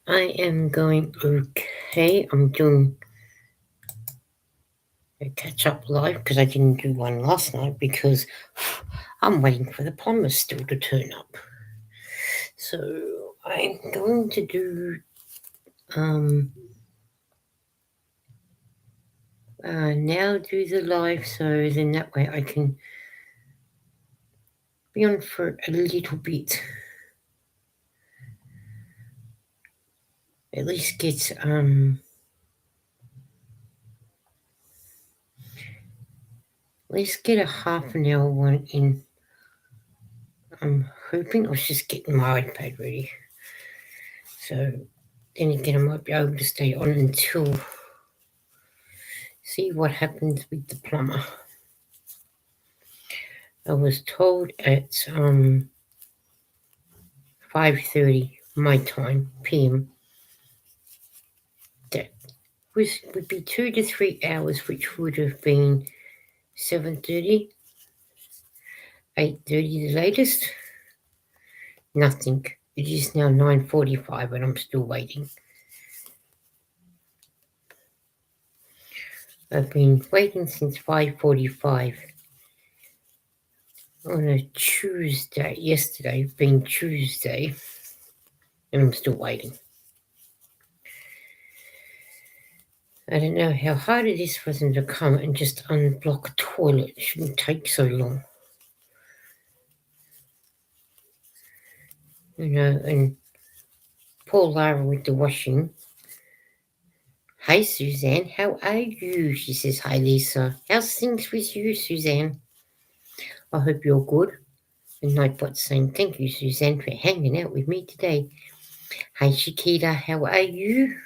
I am going okay. I'm doing a catch up live because I didn't do one last night because I'm waiting for the plumbers still to turn up. So I'm going to do um now do the live so then that way I can be on for a little bit. At least get a half an hour one in. I'm hoping I was just getting my iPad ready. So then again I might be able to stay on until see what happens with the plumber. I was told at 5:30 my time PM that would be 2 to 3 hours, which would have been 7:30, 8:30 the latest. Nothing. It is now 9:45 and I'm still waiting. I've been waiting since 5:45 on a Tuesday. Yesterday being Tuesday, and I'm still waiting. I don't know how hard it is for them to come and just unblock a toilet. It shouldn't take so long. And poor Lara with the washing. Hi, Suzanne. How are you? She says, hi, Lisa. How's things with you, Suzanne? I hope you're good. And Nightbot's saying, thank you, Suzanne, for hanging out with me today. Hi, Shakita. How are you?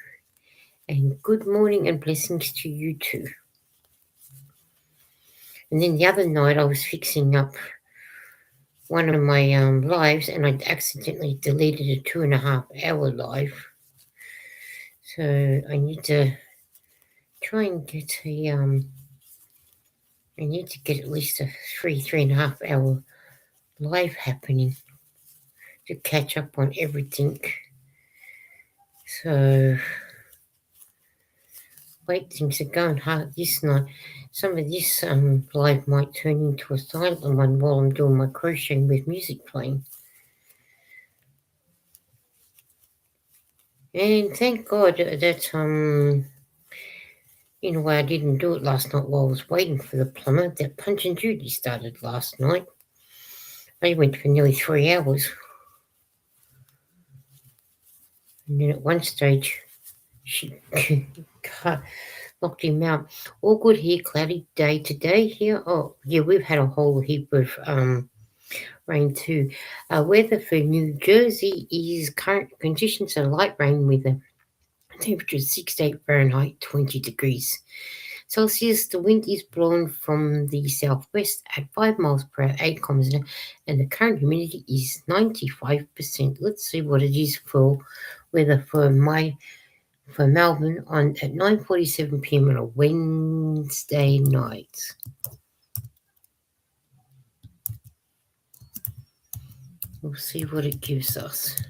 And good morning and blessings to you too. And then the other night I was fixing up one of my lives and I accidentally deleted a 2.5 hour live. So I need to try and get I need to get at least a 3.5 hour live happening to catch up on everything. So wait, things are going hard this night. Some of this live might turn into a silent one while I'm doing my crocheting with music playing. And thank God that in a way I didn't do it last night while I was waiting for the plumber. That Punch and Judy started last night. They went for nearly 3 hours. And then at one stage she knocked him out. All good here, cloudy day today here. Oh yeah, we've had a whole heap of rain too. Weather for New Jersey is current conditions are light rain with a temperature of 68 Fahrenheit, 20 degrees Celsius. The wind is blowing from the southwest at 5 miles per hour, 8 kilometers an hour, and the current humidity is 95%. Let's see what it is for weather for Melbourne on at 9:47 p.m. on a Wednesday night. We'll see what it gives us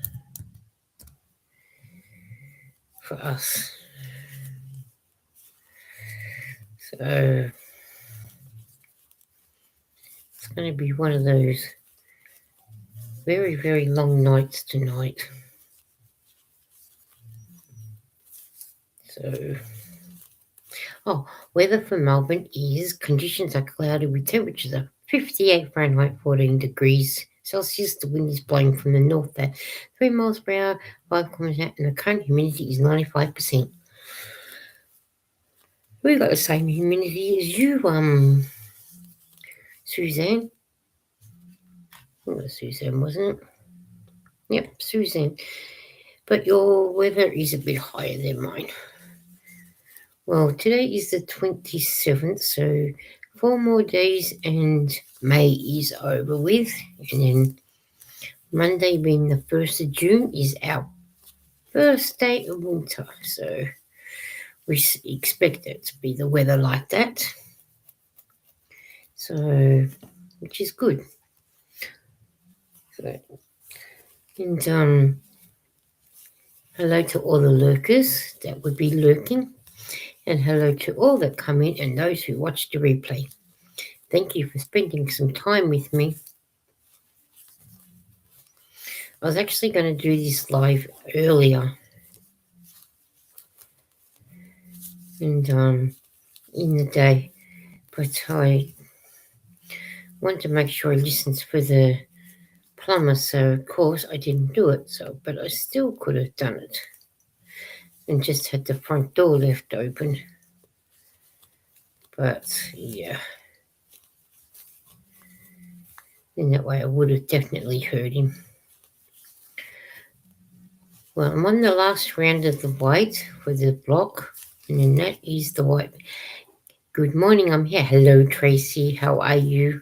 for us. So it's going to be one of those very, very long nights tonight. So, weather for Melbourne is conditions are cloudy with temperatures of 58 Fahrenheit, 14 degrees Celsius. The wind is blowing from the north at 3 miles per hour, 5 kilometers an hour, and the current humidity is 95%. We've got the same humidity as you, Suzanne. I think it was Suzanne, wasn't it? Yep, Suzanne. But your weather is a bit higher than mine. Well, today is the 27th, so 4 more days and May is over with. And then Monday, being the 1st of June, is our first day of winter. So we expect it to be the weather like that. So, which is good. So, and Hello to all the lurkers that would be lurking, and hello to all that come in and those who watch the replay. Thank you for spending some time with me. I was actually going to do this live earlier, and in the day, but I wanted to make sure I listened for the plumber, so of course I didn't do it. But I still could have done it, and just had the front door left open. But yeah, in that way I would have definitely heard him. Well, I'm on the last round of the white for the block, and then that is the white. Good morning, I'm here. Hello, Tracy. How are you?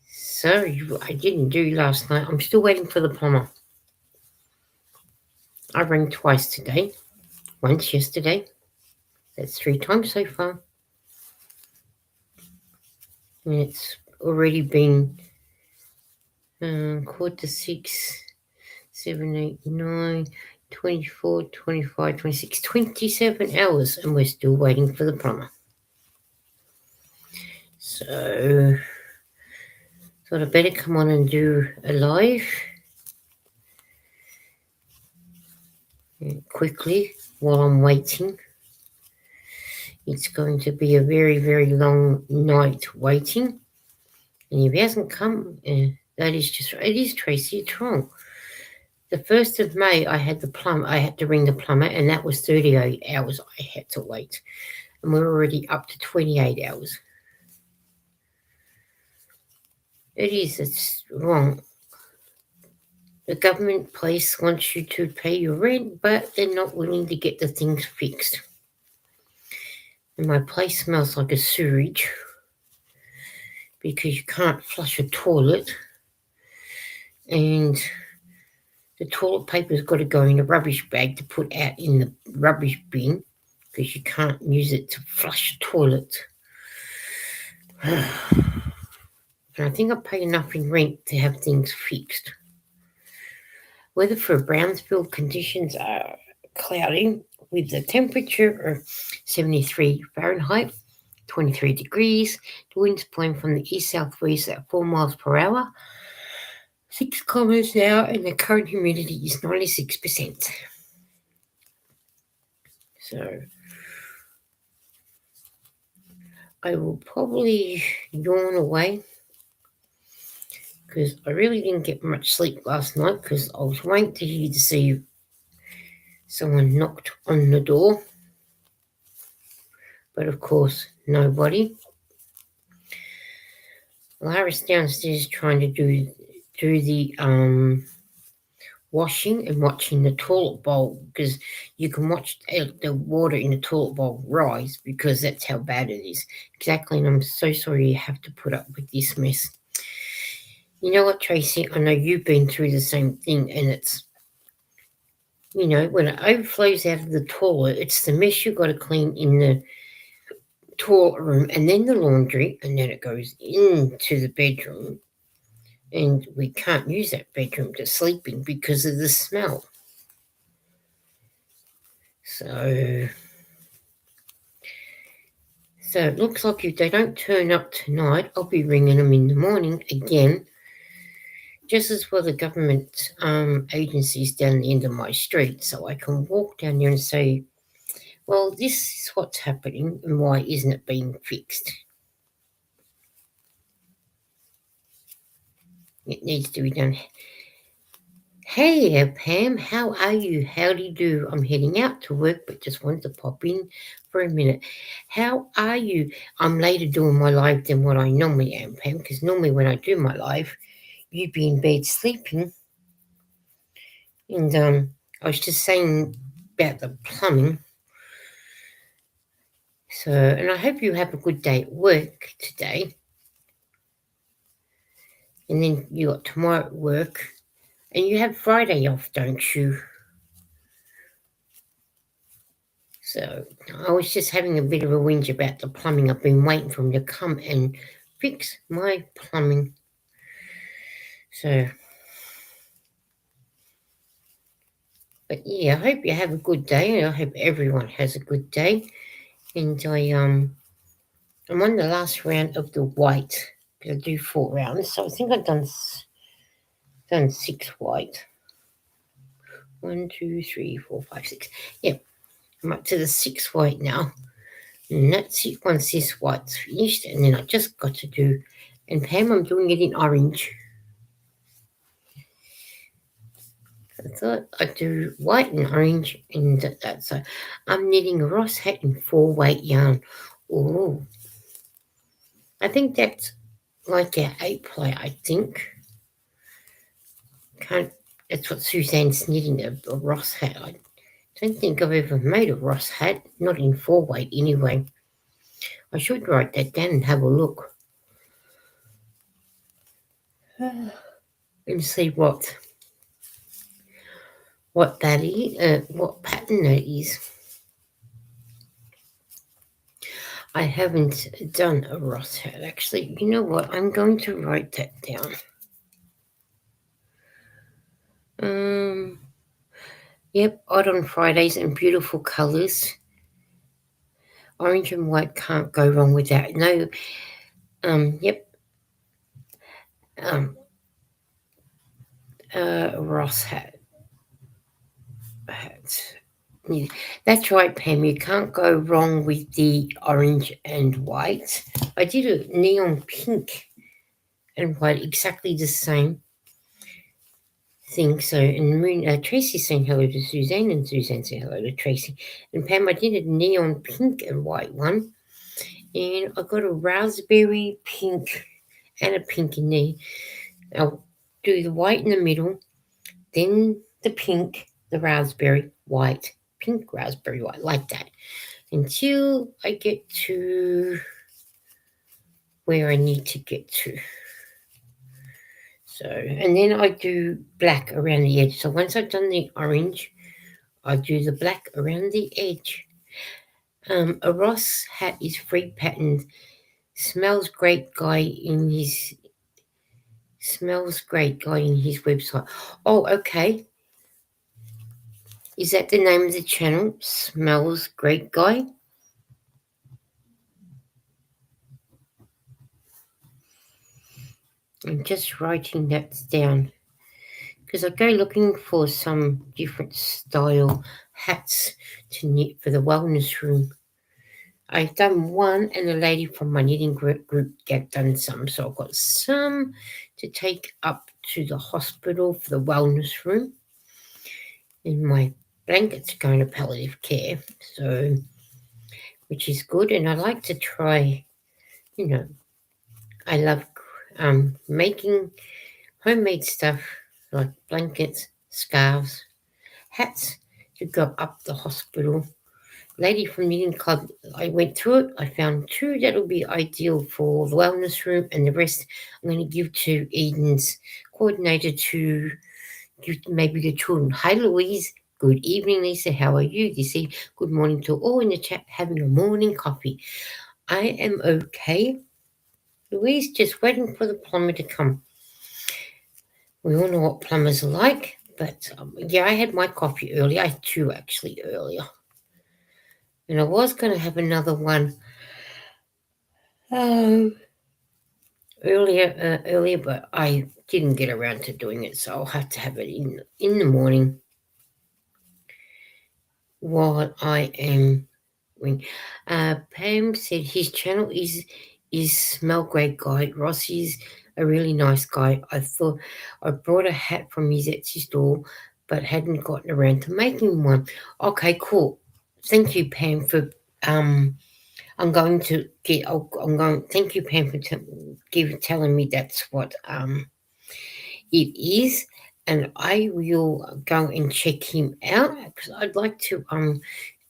Sorry, I didn't do last night. I'm still waiting for the plumber. I rang twice today. Once yesterday. That's 3 times so far. And it's already been 5:45, 7, 8, 9, 24, 25, 26, 27 hours, and we're still waiting for the plumber. So, thought I'd better come on and do a live quickly while I'm waiting. It's going to be a very, very long night waiting. And if he hasn't come, that is just, it is Tracy, it's wrong. The 1st of May, I had to ring the plumber, and that was 38 hours I had to wait. And we're already up to 28 hours. It's wrong. The government place wants you to pay your rent, but they're not willing to get the things fixed. And my place smells like a sewage because you can't flush a toilet, and the toilet paper's got to go in a rubbish bag to put out in the rubbish bin because you can't use it to flush a toilet. And I think I pay enough in rent to have things fixed. Weather for Brownsville conditions are cloudy with the temperature of 73 Fahrenheit, 23 degrees. The wind's blowing from the east-southwest at 4 miles per hour, 6 kilometers an hour, and the current humidity is 96%. So I will probably yawn away because I really didn't get much sleep last night because I was waiting to see someone knocked on the door. But of course, nobody. Lara's downstairs trying to do the washing and watching the toilet bowl because you can watch the water in the toilet bowl rise because that's how bad it is. Exactly, and I'm so sorry you have to put up with this mess. You know what, Tracy? I know you've been through the same thing, and it's, when it overflows out of the toilet, it's the mess you've got to clean in the toilet room and then the laundry, and then it goes into the bedroom. And we can't use that bedroom to sleep in because of the smell. So it looks like if they don't turn up tonight, I'll be ringing them in the morning again, just as well the government agencies down the end of my street, so I can walk down there and say, well, this is what's happening and why isn't it being fixed? It needs to be done. Hey, Pam, how are you? How do you do? I'm heading out to work, but just wanted to pop in for a minute. How are you? I'm later doing my live than what I normally am, Pam, because normally when I do my live, you'd be in bed sleeping. And I was just saying about the plumbing. So, and I hope you have a good day at work today. And then you got tomorrow at work. And you have Friday off, don't you? So I was just having a bit of a whinge about the plumbing. I've been waiting for him to come and fix my plumbing. So But yeah, I hope you have a good day, and I hope everyone has a good day. And I'm on the last round of the white. I do 4 rounds, so I think I've done 6 white. 1, 2, 3, 4, 5, 6. Yep, I'm up to the 6 white now. And that's it once this white's finished. And then I just got to do, and Pam, I'm doing it in orange. I thought I'd do white and orange and that. So I'm knitting a Ross hat in 4 weight yarn. Oh, I think that's like our 8 ply, I think. Can't, that's what Suzanne's knitting, a Ross hat. I don't think I've ever made a Ross hat, not in 4 weight anyway. I should write that down and have a look and see what that is, what pattern that is. I haven't done a Ross hat actually. You know what? I'm going to write that down. Yep, odd on Fridays and beautiful colours. Orange and white can't go wrong with that. No, yep. Um, Ross hats. Yeah, that's right, Pam. You can't go wrong with the orange and white. I did a neon pink and white, exactly the same thing. So, and Tracy's saying hello to Suzanne, and Suzanne saying hello to Tracy. And Pam, I did a neon pink and white one, and I got a raspberry pink and a pink in there. I'll do the white in the middle, then the pink, the raspberry, white, pink, raspberry, white, like that, until I get to where I need to get to. So, and then I do black around the edge. So once I've done the orange, I do the black around the edge. A Ross hat is free patterned. Smells great guy in his website. Oh, okay. Is that the name of the channel? Smells great guy. I'm just writing that down because I go looking for some different style hats to knit for the wellness room. I've done one, and a lady from my knitting group done some, so I've got some to take up to the hospital for the wellness room. And my blanket's going to palliative care, so which is good. And I like to try, I love making homemade stuff like blankets, scarves, hats to go up the hospital. Lady from Knitting Club, I went through it. I found 2 that'll be ideal for the wellness room, and the rest I'm going to give to Eden's coordinator to give maybe the children. Hi, Louise. Good evening, Lisa. How are you? This evening. Good morning to all in the chat having a morning coffee. I am okay. Louise, just waiting for the plumber to come. We all know what plumbers are like, but yeah, I had my coffee earlier. I had 2 actually earlier. And I was going to have another one earlier, but I didn't get around to doing it, so I'll have to have it in the morning while I am. Pam said his channel is Smell Great Guy. Rossi's a really nice guy. I thought I brought a hat from his Etsy store, but hadn't gotten around to making one. Okay, cool. Thank you, Pam, for I'm going to get. I'm going. Thank you, Pam, for telling me that's what it is, and I will go and check him out because I'd like to. If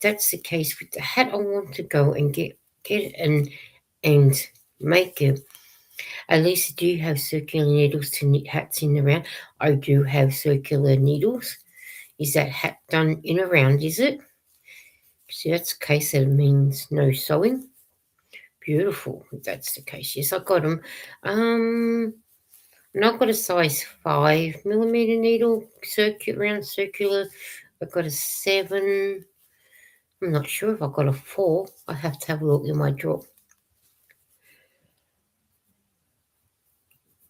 that's the case with the hat, I want to go and get it and make it. At least do you have circular needles to knit hats in the round? I do have circular needles. Is that hat done in a round? Is it? See, that's the case. That means no sewing. Beautiful. If that's the case. Yes, I got them. And I've got a size 5mm needle, round circular. I've got a 7. I'm not sure if I've got a 4. I have to have a look in my drawer.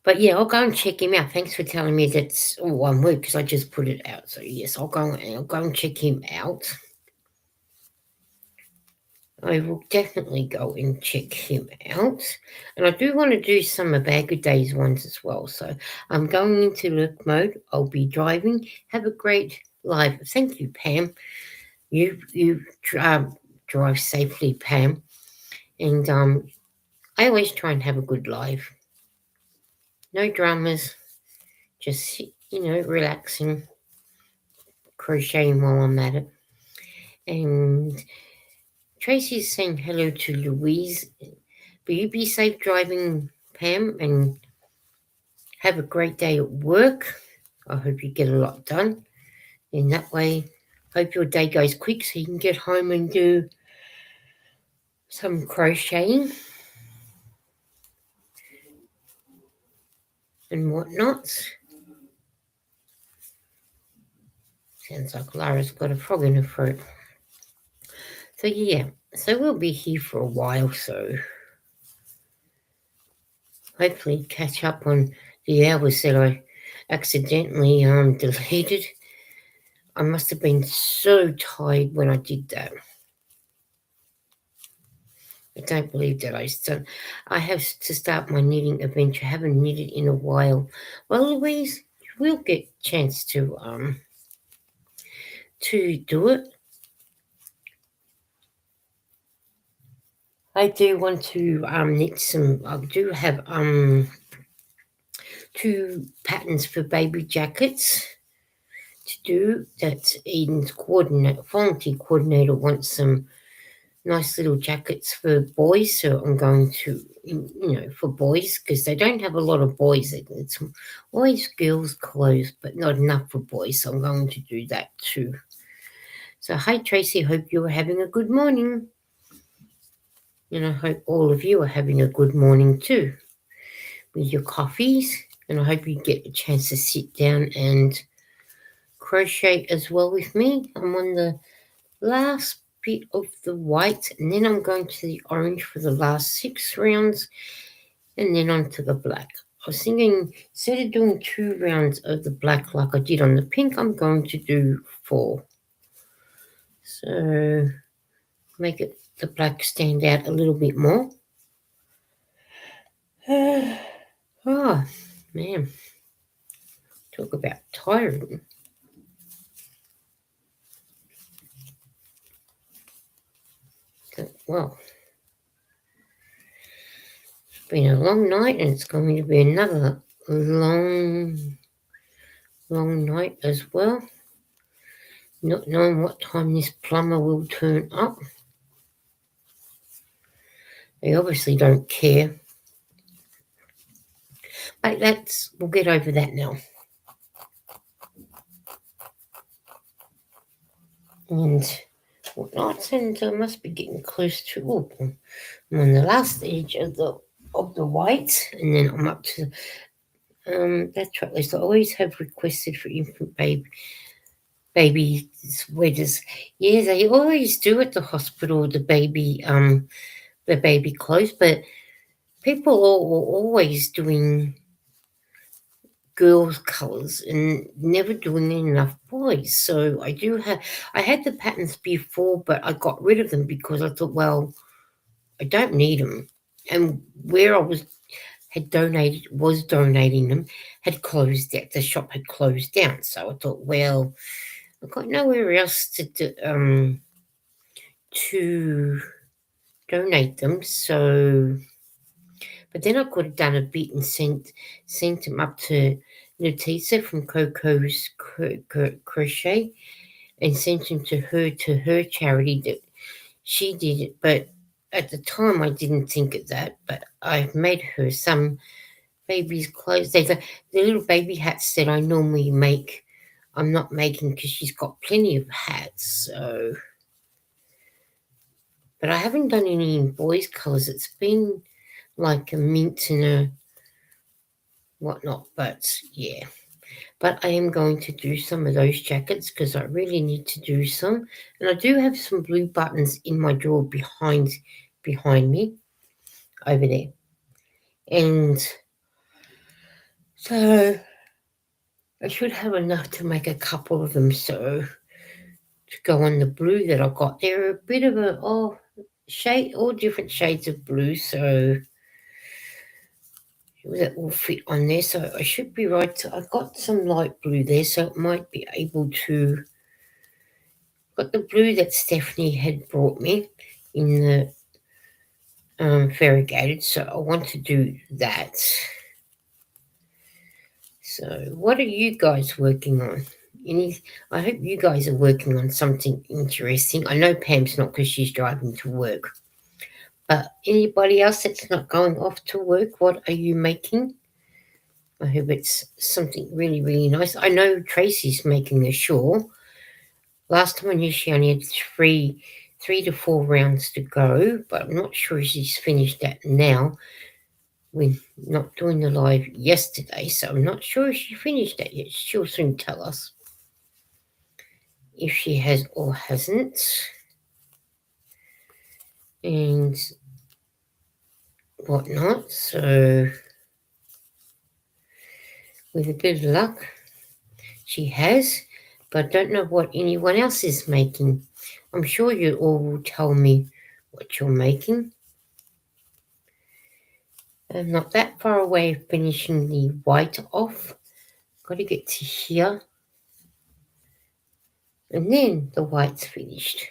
But yeah, I'll go and check him out. Thanks for telling me that's 1 week because I just put it out. So yes, I'll go and check him out. I will definitely go and check him out. And I do want to do some of Our Good Days ones as well. So I'm going into look mode. I'll be driving. Have a great life. Thank you, Pam. You drive safely, Pam. And I always try and have a good life. No dramas. Just, relaxing, crocheting while I'm at it. And Tracy's saying hello to Louise. Will you be safe driving, Pam, and have a great day at work? I hope you get a lot done. In that way, hope your day goes quick so you can get home and do some crocheting and whatnot. Sounds like Lara's got a frog in her throat. So yeah, so we'll be here for a while, so hopefully catch up on the hours that I accidentally deleted. I must have been so tired when I did that. I don't believe that I have to start my knitting adventure. I haven't knitted in a while. Well, Louise, we'll get a chance to do it. I do want to knit some. I do have 2 patterns for baby jackets to do. That Eden's volunteer coordinator wants some nice little jackets for boys, so I'm going to, for boys, because they don't have a lot of boys. It's always girls' clothes, but not enough for boys, so I'm going to do that too. So, hi Tracy, hope you're having a good morning. And I hope all of you are having a good morning too with your coffees. And I hope you get a chance to sit down and crochet as well with me. I'm on the last bit of the white, and then I'm going to the orange for the last 6 rounds, and then onto the black. I was thinking instead of doing 2 rounds of the black like I did on the pink, I'm going to do 4. So make it the black stand out a little bit more. Oh man, talk about tiring. Well, it's been a long night, and it's going to be another long night as well. Not knowing what time this plumber will turn up. They obviously don't care. But we'll get over that now. And whatnot, and I must be getting close to I'm on the last edge of the white, and then I'm up to that's right. I always have requested for infant baby sweaters. Yeah, they always do at the hospital the baby clothes, but people are always doing girls' colours and never doing enough boys. So I had the patterns before, but I got rid of them because I thought, well, I don't need them. And where I was donating them had closed down. The shop had closed down. So I thought, well, I've got nowhere else to donate them. So, but then I could have done a bit and sent them up to Natisa from Coco's Crochet and sent them to her charity that she did it. But at the time, I didn't think of that. But I've made her some baby's clothes. There's the little baby hats that I normally make. I'm not making because she's got plenty of hats. So, but I haven't done any in boys' colours. It's been like a mint and a whatnot. But yeah. But I am going to do some of those jackets because I really need to do some. And I do have some blue buttons in my drawer behind me over there. And so I should have enough to make a couple of them. So to go on the blue that I got, they're a bit of a shade, all different shades of blue. So that will fit on there. So I should be right. So I've got some light blue there, so it might be able to. Got the blue that Stephanie had brought me in the variegated, so I want to do that. So, what are you guys working on? I hope you guys are working on something interesting. I know Pam's not because she's driving to work. But anybody else that's not going off to work, what are you making? I hope it's something really, really nice. I know Tracy's making a shawl. Last time I knew she only had three to four rounds to go, but I'm not sure she's finished that now. We're not doing the live yesterday, so I'm not sure if she finished that yet. She'll soon tell us if she has or hasn't. And whatnot. So with a bit of luck, she has, but I don't know what anyone else is making. I'm sure you all will tell me what you're making. I'm not that far away of finishing the white off. Got to get to here. And then the white's finished.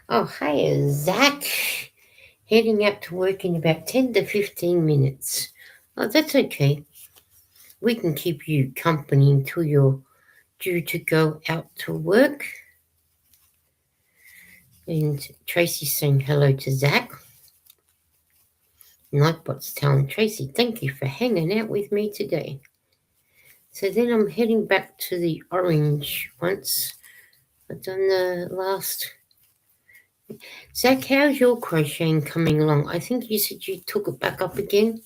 Oh, hi, Zach. Heading out to work in about 10 to 15 minutes. Oh, that's okay. We can keep you company until you're due to go out to work. And Tracy's saying hello to Zach. Nightbot's telling Tracy, thank you for hanging out with me today. So then I'm heading back to the orange once I've done the last. Zach, how's your crocheting coming along? I think you said you took it back up again.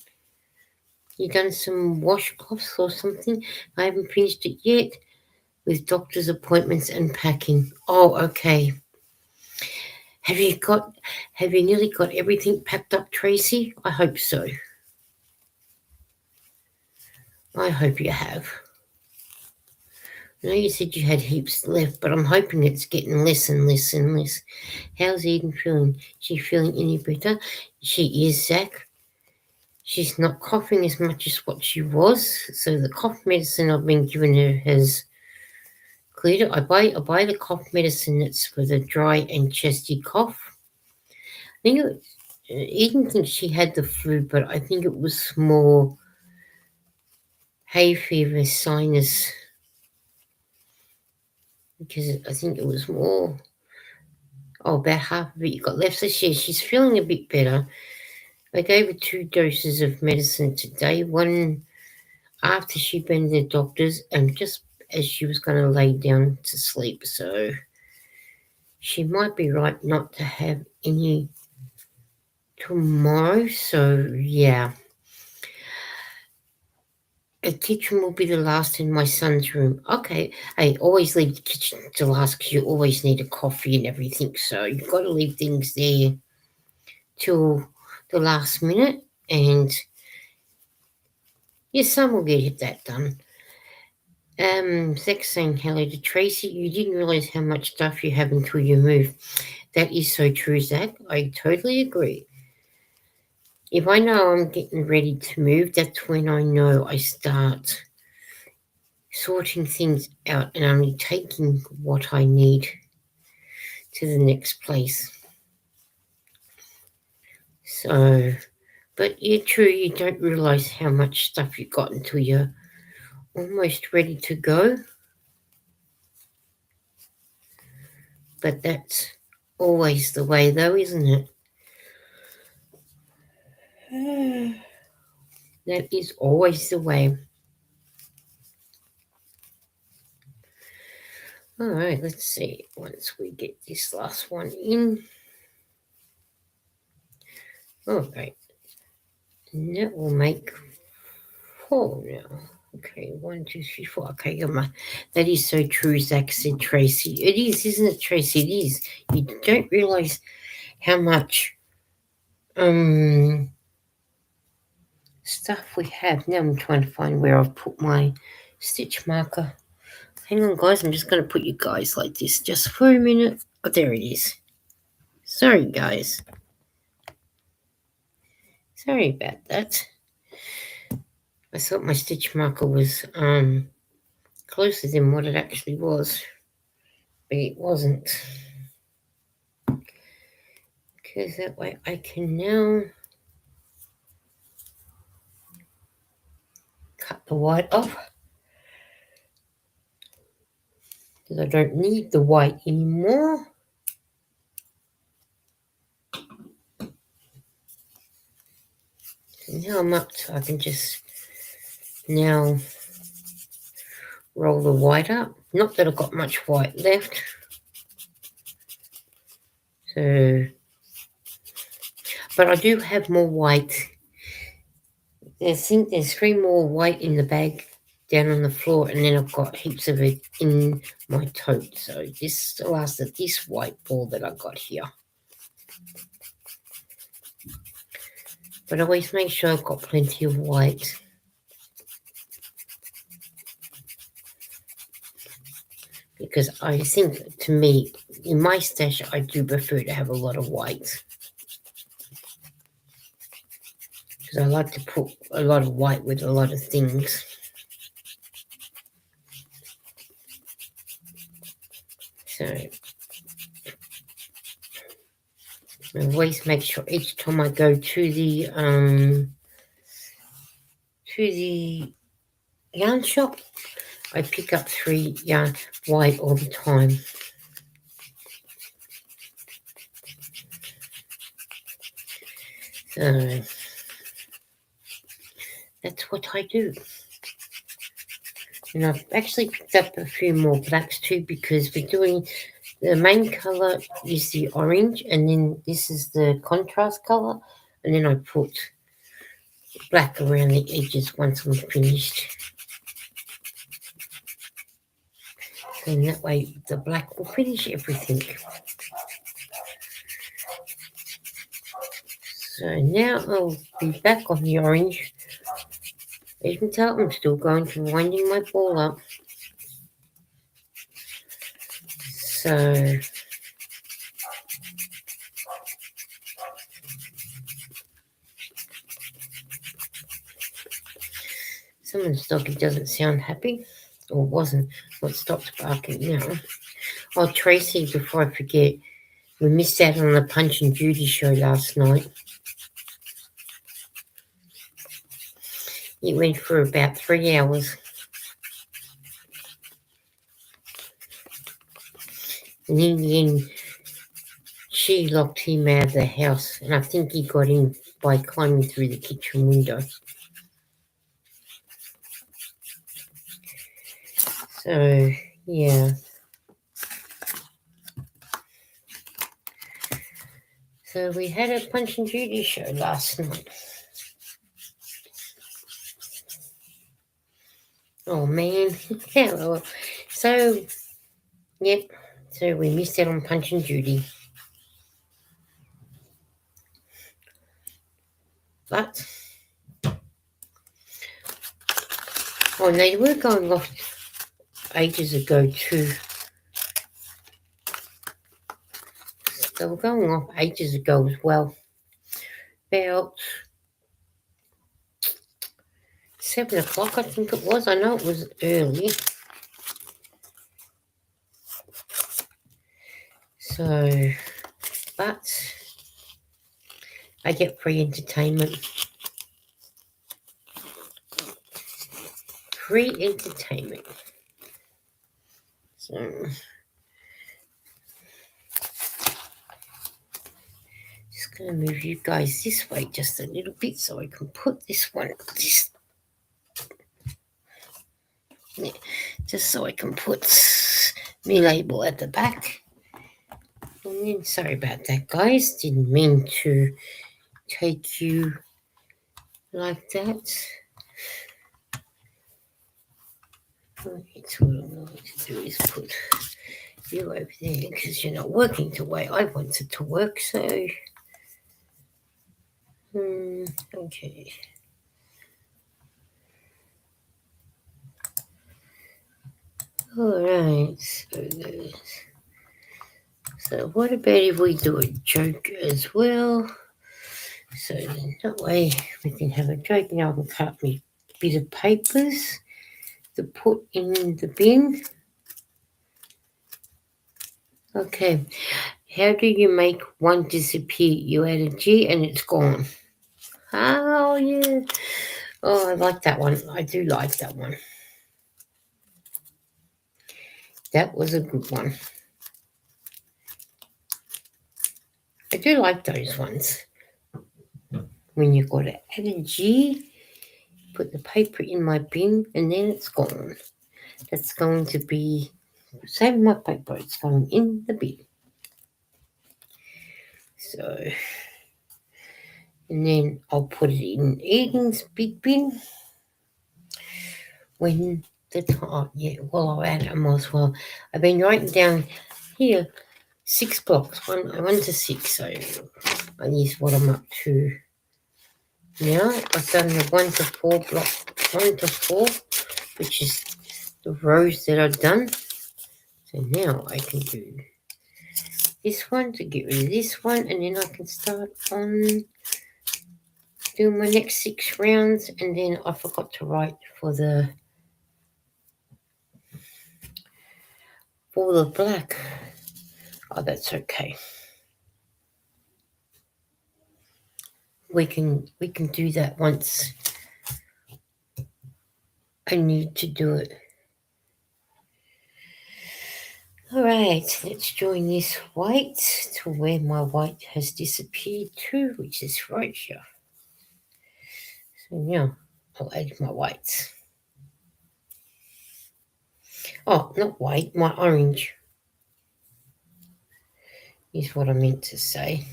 You done some washcloths or something? I haven't finished it yet with doctor's appointments and packing. Oh, okay. Have you nearly got everything packed up, Tracy? I hope so. I hope you have. I know you said you had heaps left, but I'm hoping it's getting less and less and less. How's Eden feeling? She feeling any better? She is, Zach. She's not coughing as much as what she was, so the cough medicine I've been giving her has cleared it. I buy the cough medicine that's for the dry and chesty cough. I think Eden thinks she had the flu, but I think it was more hay fever, sinus, because I think it was more. Oh, about half of it you got left. So she's feeling a bit better. I gave her 2 doses of medicine today. One after she'd been to the doctor's and just as she was going to lay down to sleep. So she might be right not to have any tomorrow. So yeah. The kitchen will be the last in my son's room. Okay. Hey, always leave the kitchen to last because you always need a coffee and everything. So you've got to leave things there till the last minute. And your son will get that done. Zach saying hello to Tracy. You didn't realise how much stuff you have until you move. That is so true, Zach. I totally agree. If I know I'm getting ready to move, that's when I know I start sorting things out and only taking what I need to the next place. So, but you're true, you don't realise how much stuff you've got until you're almost ready to go. But that's always the way, though, isn't it? That is always the way. All right, let's see. Once we get this last one in. All right. And that will make 4 now. Okay, 1, 2, 3, 4. Okay, that is so true, Zach said, Tracy. It is, isn't it, Tracy? It is. You don't realise how much stuff we have. Now I'm trying to find where I've put my stitch marker. Hang on, guys. I'm just going to put you guys like this just for a minute. Oh, there it is. Sorry, guys. Sorry about that. I thought my stitch marker was closer than what it actually was, but it wasn't. Because that way I can now cut the white off. Because I don't need the white anymore. So now I'm up to, I can just now roll the white up. Not that I've got much white left. So, but I do have more white. I think there's 3 more white in the bag down on the floor, and then I've got heaps of it in my tote. So this the last of this white ball that I got here. But I always make sure I've got plenty of white. Because I think, to me, in my stash, I do prefer to have a lot of white. Because I like to put a lot of white with a lot of things. So I always make sure each time I go to the yarn shop, I pick up 3 yarn white all the time. So that's what I do. And I've actually picked up a few more blacks too, because we're doing the main colour is the orange, and then this is the contrast colour, and then I put black around the edges once I'm finished. And that way the black will finish everything. So now I'll be back on the orange. As you can tell, I'm still going to winding my ball up. So someone's doggy doesn't sound happy, or wasn't. What stopped barking now? Oh, Tracy, before I forget, we missed out on the Punch and Judy show last night. It went for about 3 hours. And in the end, she locked him out of the house, and I think he got in by climbing through the kitchen window. So, yeah. So we had a Punch and Judy show last night. Oh, man. Yeah, so, yep. So we missed out on Punch and Judy. But, oh, no, they were going off ages ago too. They were going off ages ago as well. About 7 o'clock, I think it was. I know it was early. So, but I get free entertainment. Free entertainment. So, just going to move you guys this way just a little bit so I can put this one, yeah, just so I can put my label at the back. And then, sorry about that, guys. Didn't mean to take you like that. Right, so what I'm going to do is put you over there because you're not working the way I wanted to work. So, okay. All right. So what about if we do a joke as well? So that way we can have a joke. Now I can cut me a bit of papers to put in the bin. Okay. How do you make one disappear? You add a G and it's gone. Oh, yeah. Oh, I like that one. I do like that one. That was a good one. I do like those ones. When you've got to add a G, put the paper in my bin, and then it's gone. That's going to be, save my paper, it's going in the bin. So, and then I'll put it in Eden's big bin when the time, yeah, well, I'll add it, I might as well. I've been writing down here 6 blocks, one to 6, so I use what I'm up to now. I've done the 1 to 4 block, 1 to 4, which is the rows that I've done. So now I can do this one to get rid of this one, and then I can start on doing my next 6 rounds. And then I forgot to write for the black. Oh, that's okay. We can do that once I need to do it. All right, let's join this white to where my white has disappeared to, which is right here. So now I'll add my whites. Oh, not white, my orange is what I meant to say.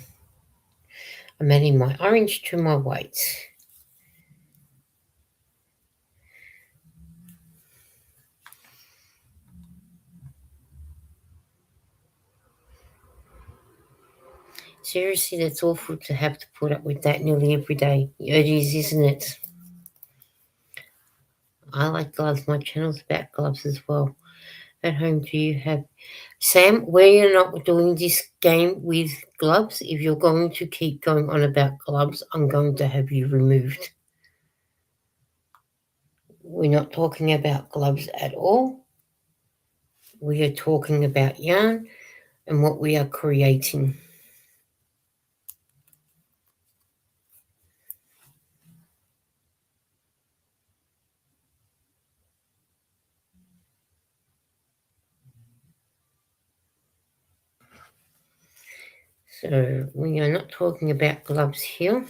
I'm adding my orange to my whites. Seriously, that's awful to have to put up with that nearly every day. It is, isn't it? I like gloves. My channel's about gloves as well. At home, do you have... Sam, we're not doing this game with gloves. If you're going to keep going on about gloves, I'm going to have you removed. We're not talking about gloves at all. We are talking about yarn and what we are creating. So we are not talking about gloves here.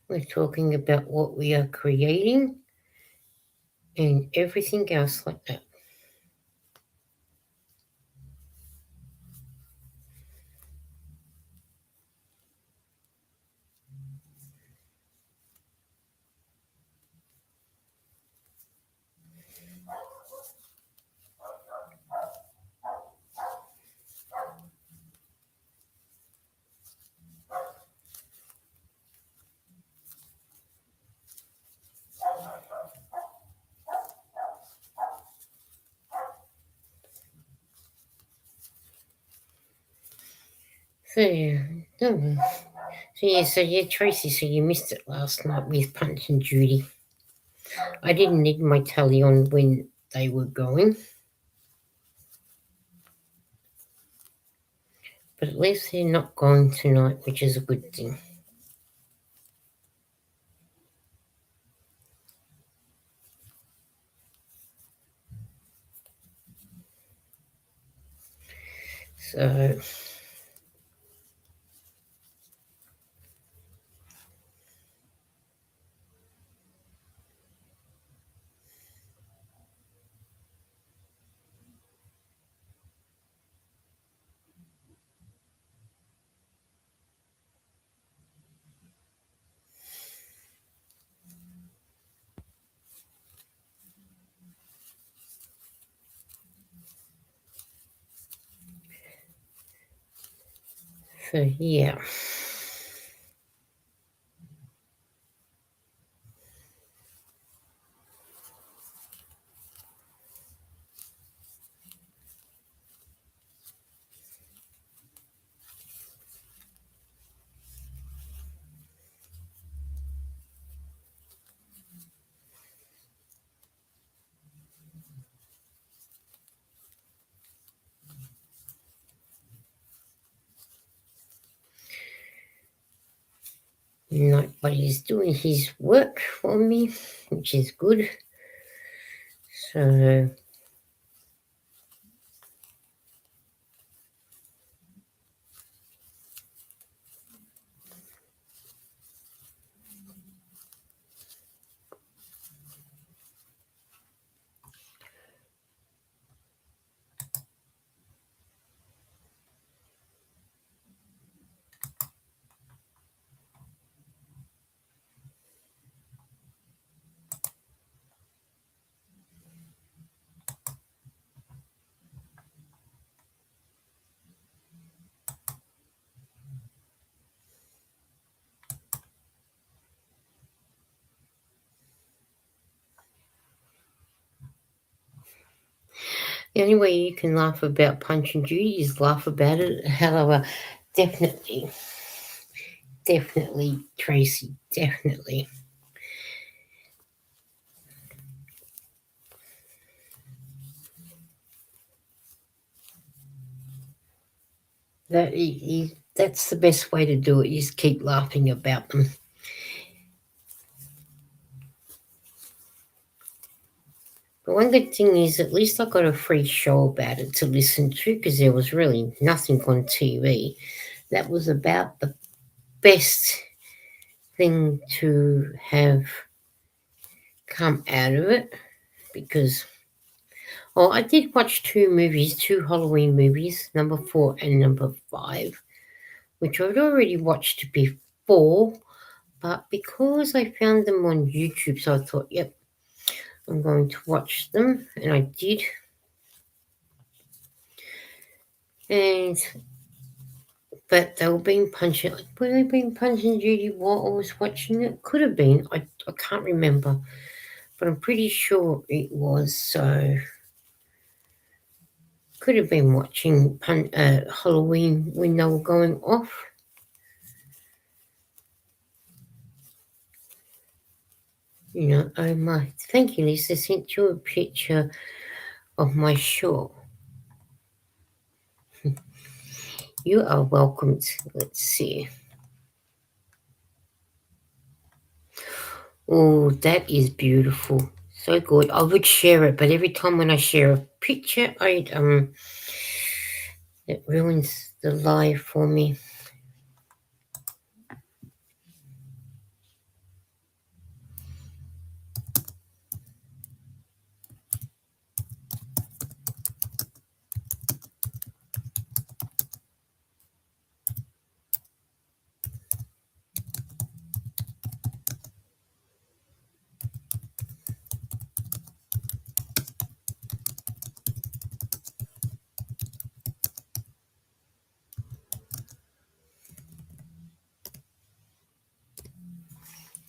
We're talking about what we are creating and everything else like that. So, so yeah, Tracy, so you missed it last night with Punch and Judy. I didn't need my tally on when they were going, but at least they're not going tonight, which is a good thing. So, So yeah. Nobody's doing his work for me, which is good. So the only way you can laugh about Punch and Judy is laugh about it. However, definitely, definitely, Tracy, definitely. That's the best way to do it. Is keep laughing about them. But one good thing is, at least I got a free show about it to listen to because there was really nothing on TV. That was about the best thing to have come out of it because, well, I did watch two movies, two Halloween movies, number 4 and number 5, which I'd already watched before, but because I found them on YouTube, so I thought, yep, I'm going to watch them, and I did. And but they were being punching. Were they being punching Judy while I was watching it? Could have been. I can't remember, but I'm pretty sure it was. So could have been watching Halloween when they were going off. Oh my! Thank you, Lisa. Sent you a picture of my shawl. You are welcome. Let's see. Oh, that is beautiful. So good. I would share it, but every time when I share a picture, it ruins the live for me.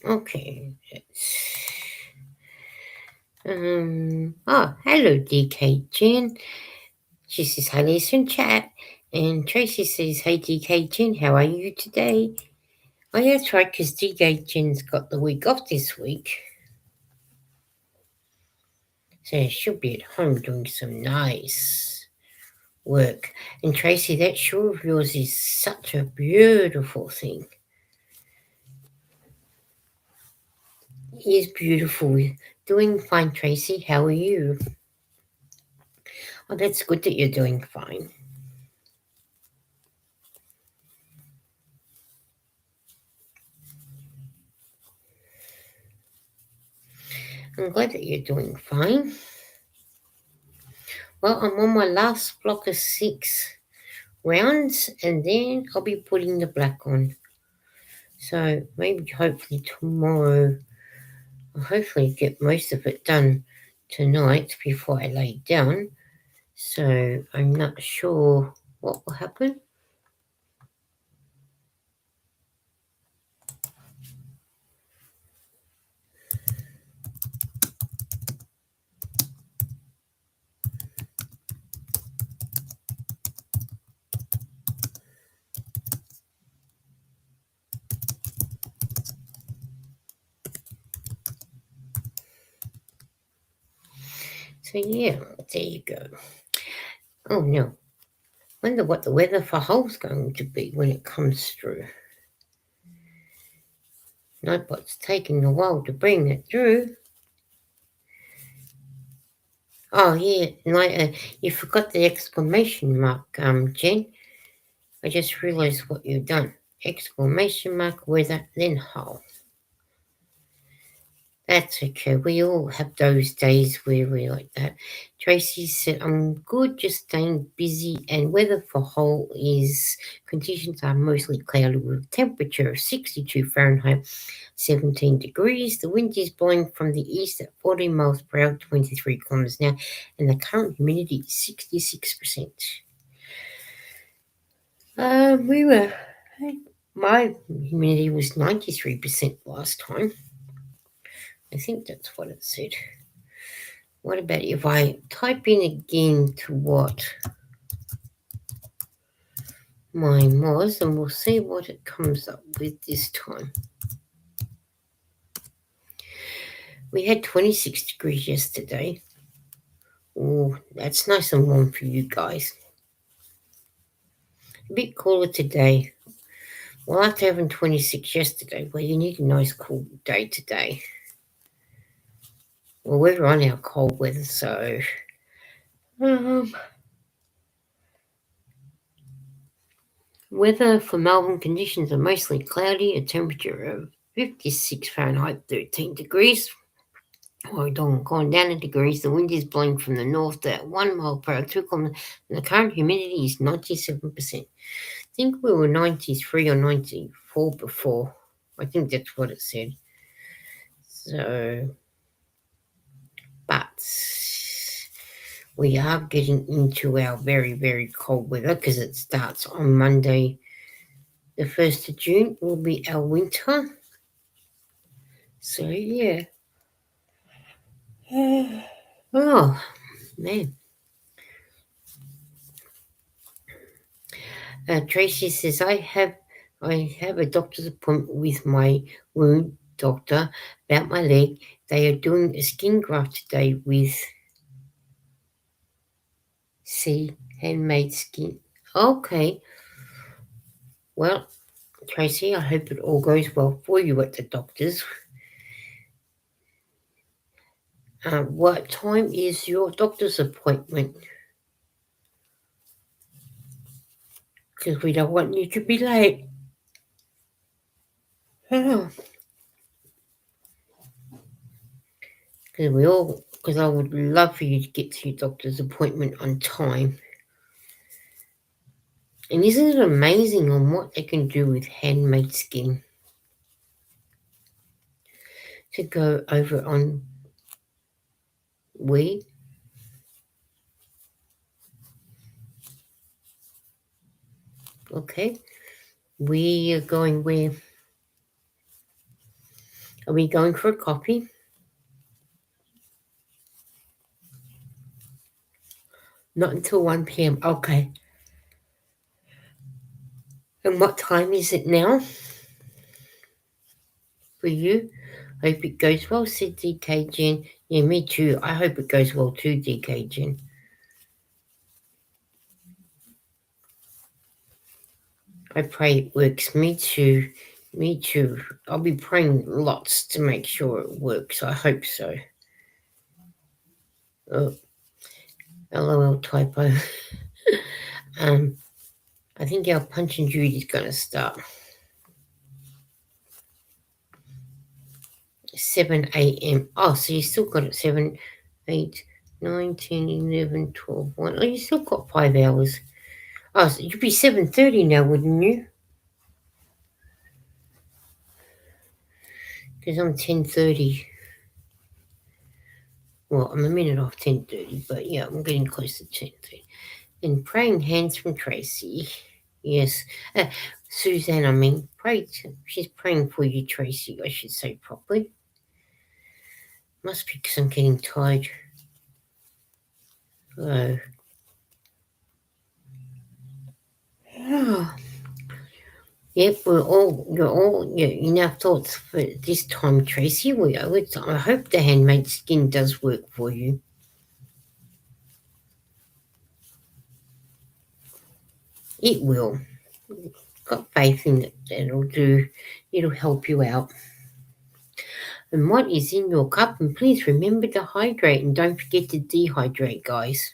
Okay. Hello, DK Jen. She says, hi, listen, chat. And Tracy says, hey, DK Jen, how are you today? Oh, yeah, that's right, because DK Jen's got the week off this week. So she'll be at home doing some nice work. And Tracy, that shawl of yours is such a beautiful thing. It is beautiful. Doing fine, Tracy. How are you? Oh, that's good that you're doing fine. I'm glad that you're doing fine. Well, I'm on my last block of 6 rounds, and then I'll be putting the black on. So maybe hopefully tomorrow, I'll hopefully get most of it done tonight before I lay down. So I'm not sure what will happen. So yeah, there you go. Oh no, wonder what the weather for Hull's going to be when it comes through. Nightbot's taking a while to bring it through. Oh yeah, you forgot the exclamation mark, Jen. I just realised what you've done. Exclamation mark weather, then Hull. That's okay. We all have those days where we're like that. Tracy said, I'm good, just staying busy. And weather for Hull is conditions are mostly cloudy with temperature of 62 Fahrenheit, 17 degrees. The wind is blowing from the east at 40 miles per hour, 23 kilometers an hour. And the current humidity is 66%. We were, my humidity was 93% last time. I think that's what it said. What about if I type in again to what mine was, and we'll see what it comes up with this time. We had 26 degrees yesterday. Oh, that's nice and warm for you guys. A bit cooler today. Well, after having 26 yesterday, well, you need a nice cool day today. Well, we're on our cold weather, so weather for Melbourne conditions are mostly cloudy, a temperature of 56 Fahrenheit, 13 degrees. We're going down in degrees. The wind is blowing from the north at 1 mile per hour, 2 kilometers, and the current humidity is 97%. I think we were 93 or 94 before. I think that's what it said. So, but we are getting into our very, very cold weather because it starts on Monday, the 1st of June, will be our winter. So, yeah. Oh, man. Tracy says, I have a doctor's appointment with my wound doctor about my leg. They are doing a skin graft today with handmade skin. Okay. Well, Tracy, I hope it all goes well for you at the doctor's. What time is your doctor's appointment? Because we don't want you to be late. Because I would love for you to get to your doctor's appointment on time. And isn't it amazing on what they can do with handmade skin? To go over on we. Okay. We are going where? Are we going for a coffee? Not until 1 p.m. Okay. And what time is it now for you? Hope it goes well, said DK Jen. Yeah, me too. I hope it goes well too, DK Jen. I pray it works. Me too. Me too. I'll be praying lots to make sure it works. I hope so. Oh, LOL typo. I think our Punch and Judy is going to start. 7 a.m. Oh, so you still got it 7, 8, 9, 10, 11, 12, 1. Oh, you still got 5 hours. Oh, so you'd be 7:30 now, wouldn't you? Because I'm 10:30. Well, I'm a minute off 10:30, but yeah, I'm getting close to 10:30. And praying hands from Tracy. Yes. Suzanne, I mean, she's praying for you, Tracy, I should say properly. Must be because I'm getting tired. Oh. Yep, you're all enough thoughts for this time, Tracy. I hope the handmade skin does work for you. It will. Got faith in it that it'll do. It'll help you out. And what is in your cup? And please remember to hydrate and don't forget to dehydrate, guys,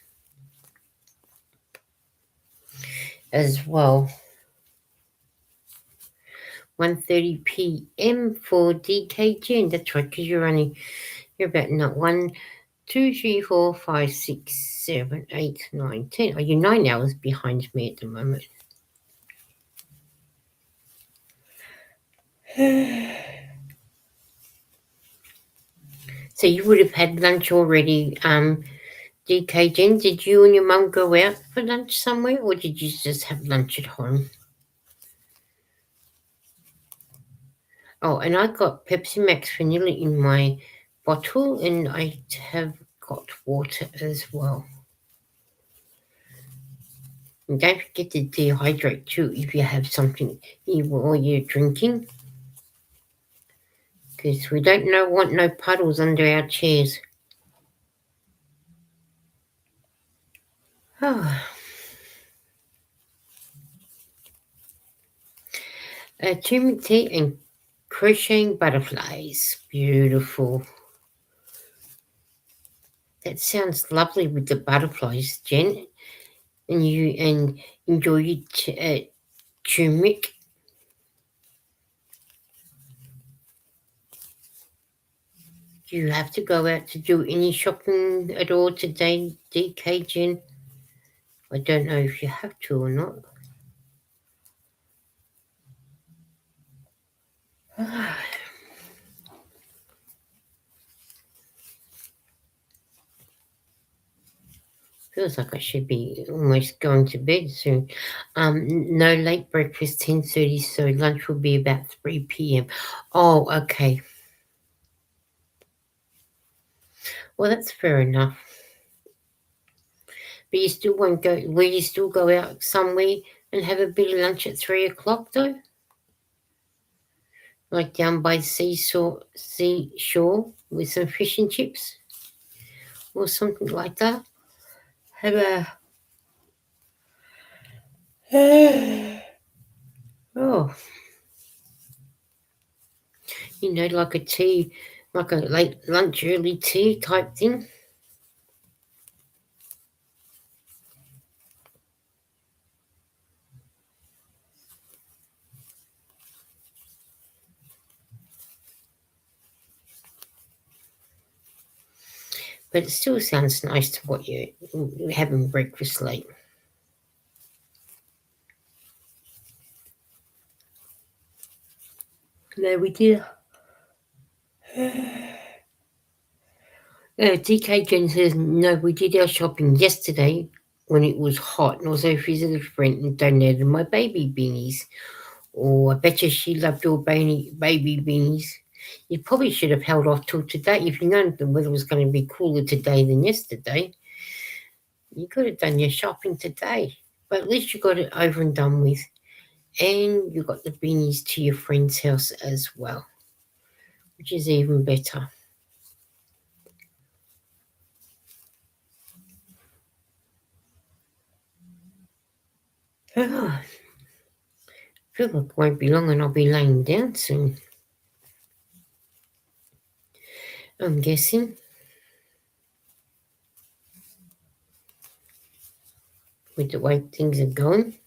as well. 1:30 p.m. for DKG, and that's right, because you're about not 1, 2, 3, 4, 5, 6, 7, 8, 9, 10. Oh, you're 9 hours behind me at the moment. So you would have had lunch already, DK Jen. Did you and your mum go out for lunch somewhere, or did you just have lunch at home? Oh, and I got Pepsi Max vanilla in my bottle, and I have got water as well. And don't forget to dehydrate too if you have something while you're drinking, because we don't want no puddles under our chairs. Oh. Turmeric tea and crocheting butterflies. Beautiful. That sounds lovely with the butterflies, Jen. And enjoy your turmeric. Do you have to go out to do any shopping at all today, DK Jen? I don't know if you have to or not. Feels like I should be almost going to bed soon. No late breakfast, 10:30, so lunch will be about 3 p.m. Oh, okay. Well, that's fair enough. But you still won't go. Will you still go out somewhere and have a bit of lunch at 3 o'clock though? Like down by the seashore with some fish and chips or something like that. Have a oh, like a tea, like a late lunch, early tea type thing. But it still sounds nice to what you're having breakfast late. No, we did. DK Jen says, no, we did our shopping yesterday when it was hot and also visited a friend and donated my baby beanies. Oh, I bet you she loved your baby beanies. You probably should have held off till today. If you known the weather was going to be cooler today than yesterday, you could have done your shopping today. But at least you got it over and done with. And you got the beanies to your friend's house as well, which is even better. I feel like it won't be long and I'll be laying down soon, I'm guessing, with the way things are going.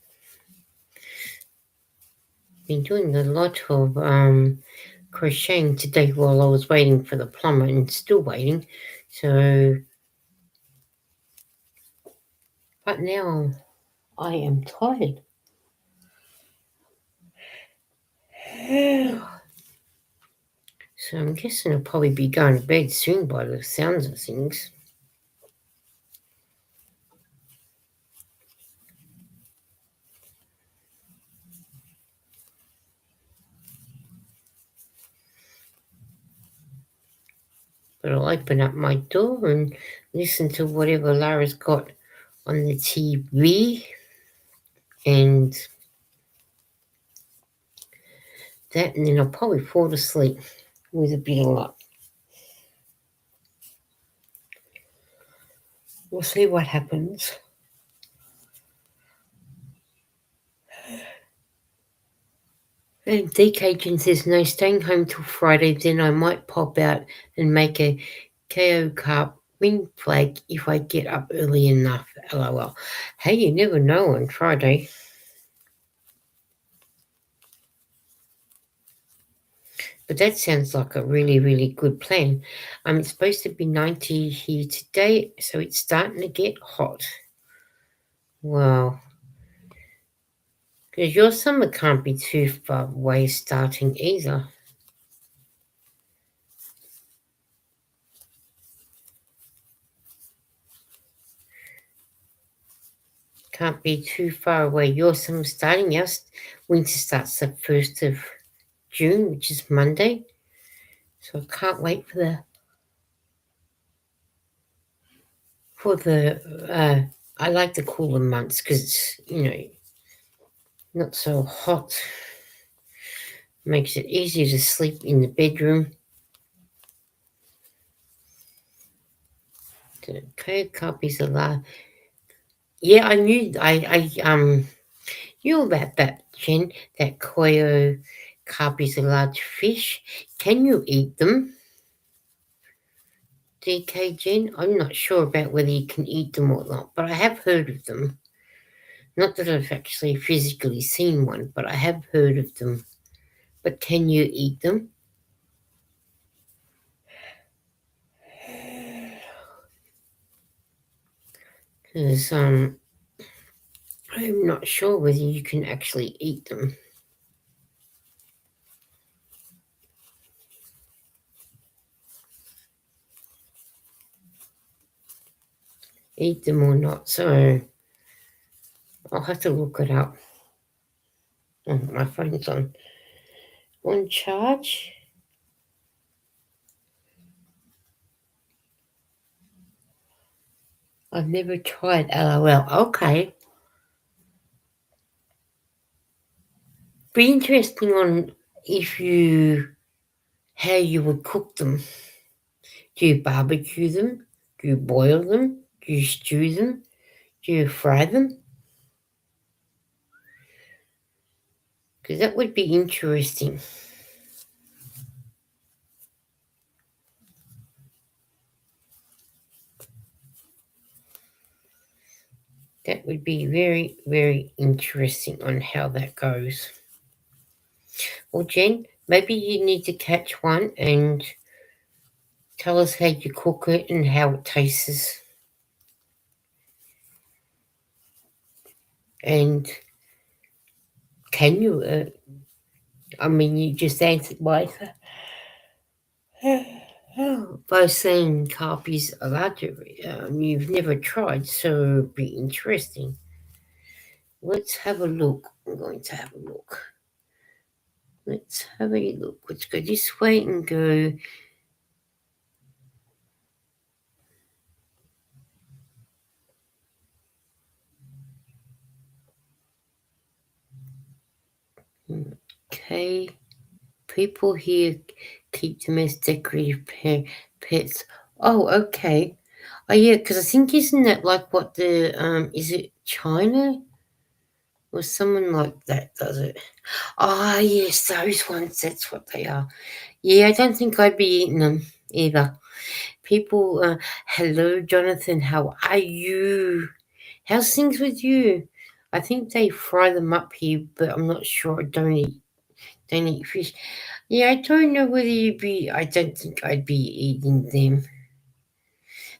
Been doing a lot of crocheting today while I was waiting for the plumber and still waiting. So, but now I am tired. So I'm guessing I'll probably be going to bed soon by the sounds of things. But I'll open up my door and listen to whatever Lara's got on the TV and that, and then I'll probably fall asleep with a bit of luck. We'll see what happens. And DK says, no, staying home till Friday, then I might pop out and make a KO Cup win flag if I get up early enough. LOL. Hey, you never know on Friday. But that sounds like a really, really good plan. It's supposed to be 90 here today, so it's starting to get hot. Wow. Because your summer can't be too far away starting either. Can't be too far away. Your summer starting. Yes, winter starts the 1st of June, which is Monday. So I can't wait for the I like the cooler months because it's, not so hot. Makes it easier to sleep in the bedroom. The code copies are large. Yeah, I knew about that, Jen. That koyo carp is a large fish. Can you eat them? DK Jen? I'm not sure about whether you can eat them or not, but I have heard of them. Not that I've actually physically seen one, but I have heard of them. But can you eat them? Because I'm not sure whether you can actually eat them. Eat them or not. So I'll have to look it up. Oh, my phone's on charge. I've never tried LOL. Okay. Be interesting on if you how you would cook them. Do you barbecue them? Do you boil them? Do you stew them? Do you fry them? Because that would be interesting. That would be very, very interesting on how that goes. Well, Jen, maybe you need to catch one and tell us how you cook it and how it tastes. And can you? You just answered by saying copies are larger. You've never tried, so it'd be interesting. Let's have a look. I'm going to have a look. Let's have a look. Let's go this way and go. Okay. People here keep them as decorative pets. Oh, okay. Oh, yeah, because I think isn't that like what the is it China or someone like that does it? Ah, yes, those ones. That's what they are. Yeah, I don't think I'd be eating them either. People, hello, Jonathan. How are you? How's things with you? I think they fry them up here, but I'm not sure. I don't eat fish. Yeah, I don't know whether you'd be. I don't think I'd be eating them.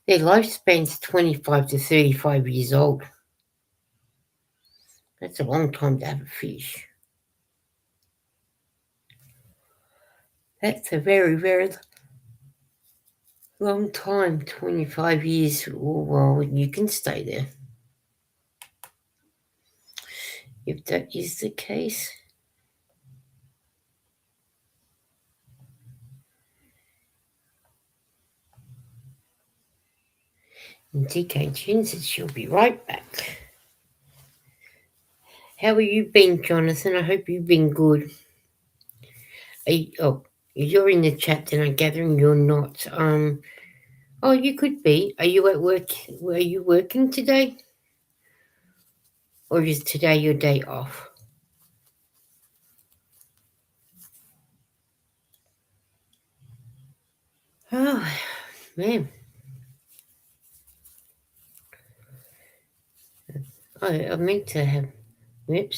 Their lifespan's 25 to 35 years old. That's a long time to have a fish. That's a very, very long time. 25 years. Oh, well, you can stay there if that is the case. And DK Chin says she'll be right back. How have you been, Jonathan? I hope you've been good. You're in the chat, then I'm gathering you're not. Oh, you could be. Are you at work? Are you working today? Or is today your day off? Oh, man. I meant to have, meant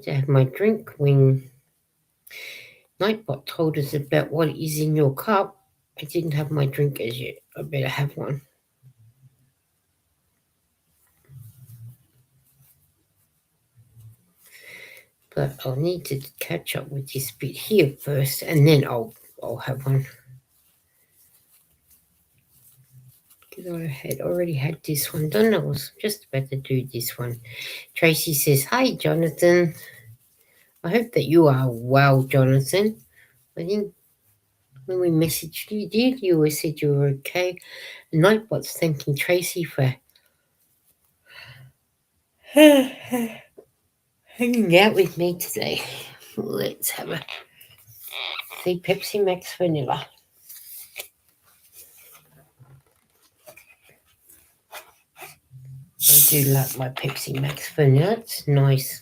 to have my drink when Nightbot told us about what is in your cup. I didn't have my drink as yet. I better have one. But I'll need to catch up with this bit here first, and then I'll have one. Because I had already had this one done. I was just about to do this one. Tracy says, "Hi, Jonathan. I hope that you are well, Jonathan. I think when we messaged you, you always said you were okay. Nightbot's thanking Tracy for hanging out with me today. Let's have a see Pepsi Max vanilla. I do like my Pepsi Max vanilla. It's nice.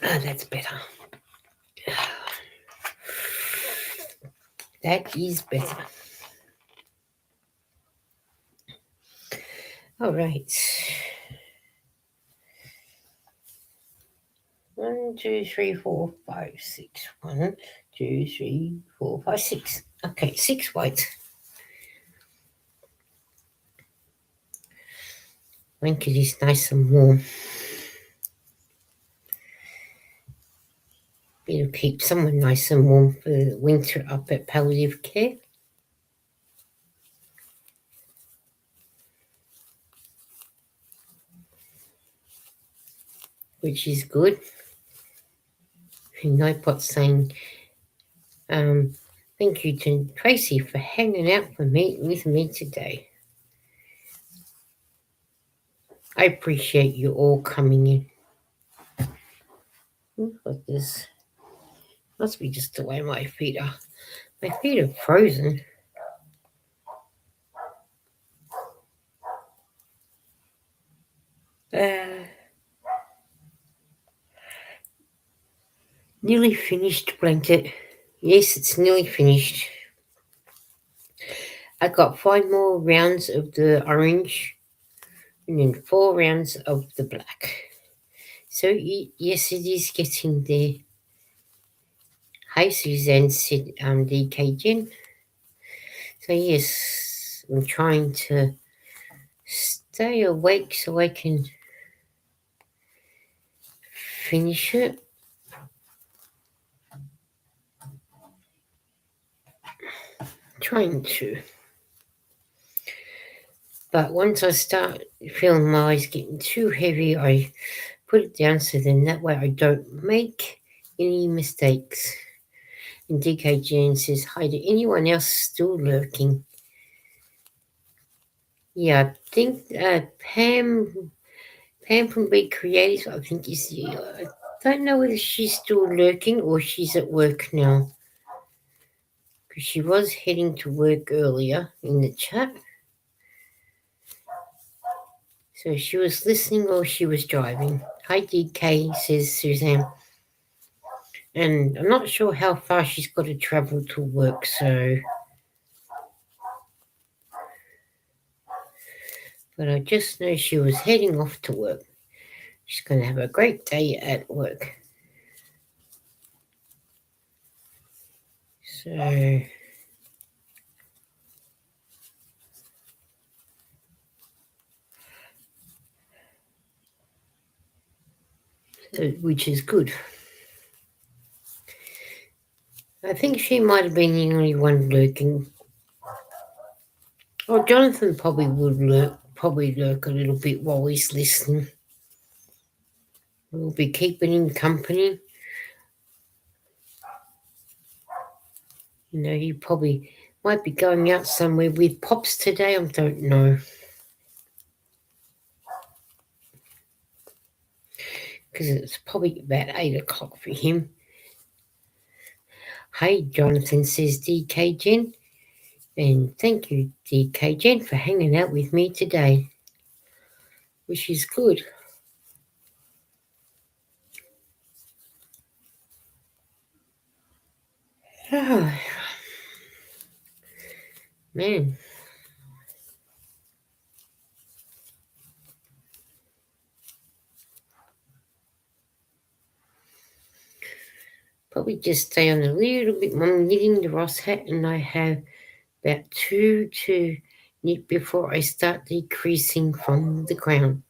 Ah, that's better. That is better. All right. 1, 2, 3, 4, 5, 6. 1, 2, 3, 4, 5, 6. Okay, 6 whites. Thank you. It's nice and warm. It'll keep someone nice and warm for the winter up at palliative care. Which is good. Nightbot's saying, thank you to Tracy for hanging out with me today. I appreciate you all coming in. Look at this. Must be just the way my feet are. My feet are frozen. Nearly finished blanket. Yes, it's nearly finished. I got 5 more rounds of the orange and then 4 rounds of the black. So yes, it is getting there. Hi, Suzanne said DK Jen. So yes, I'm trying to stay awake so I can finish it. Trying to. But once I start feeling my eyes getting too heavy, I put it down so then that way I don't make any mistakes. And DK Jen says, hi, to anyone else still lurking? Yeah, I think Pam from Big Creatives, I think is here. I don't know whether she's still lurking or she's at work now. Because she was heading to work earlier in the chat. So she was listening or she was driving. Hi, DK, says Suzanne. And I'm not sure how far she's got to travel to work, so. But I just know she was heading off to work. She's going to have a great day at work. So. Which is good. I think she might have been the only one lurking. Oh, Jonathan probably would lurk a little bit while he's listening. We'll be keeping him company. You know, he probably might be going out somewhere with Pops today. I don't know. Because it's probably about 8 o'clock for him. Hey, Jonathan, says DK Jen. And thank you, DK Jen, for hanging out with me today. Which is good. Oh, man, probably just stay on a little bit. I'm knitting the Ross hat, and I have about two to knit before I start decreasing from the crown.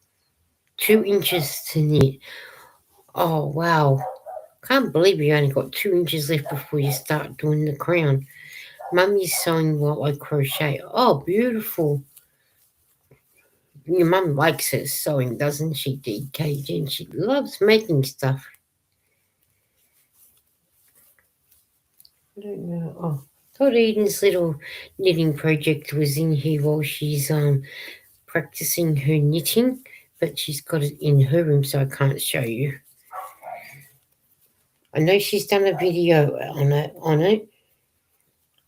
2 inches to knit. Oh, wow. Can't believe you only got 2 inches left before you start doing the crown. Mummy's sewing while I crochet. Oh, beautiful. Your mum likes her sewing, doesn't she, DK? And she loves making stuff. I don't know. Oh, thought Eden's little knitting project was in here while she's practicing her knitting, but she's got it in her room, so I can't show you. I know she's done a video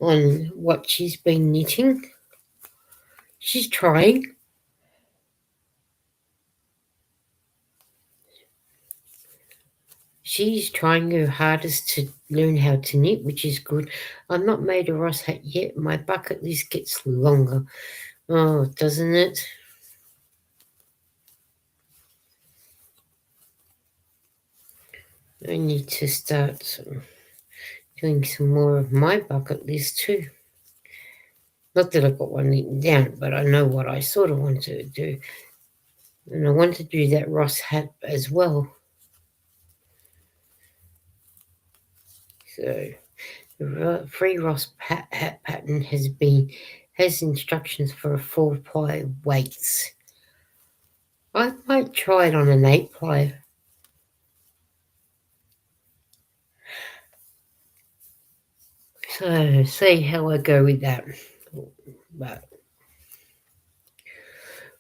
on what she's been knitting. She's trying. She's trying her hardest to learn how to knit, which is good. I've not made a Ross hat yet. My bucket list gets longer. Oh, doesn't it? I need to start doing some more of my bucket list too. Not that I've got one written down, but I know what I sort of want to do. And I want to do that Ross hat as well. So the free Ross hat pattern has instructions for a 4-ply weights. I might try it on an 8-ply. So see how I go with that. But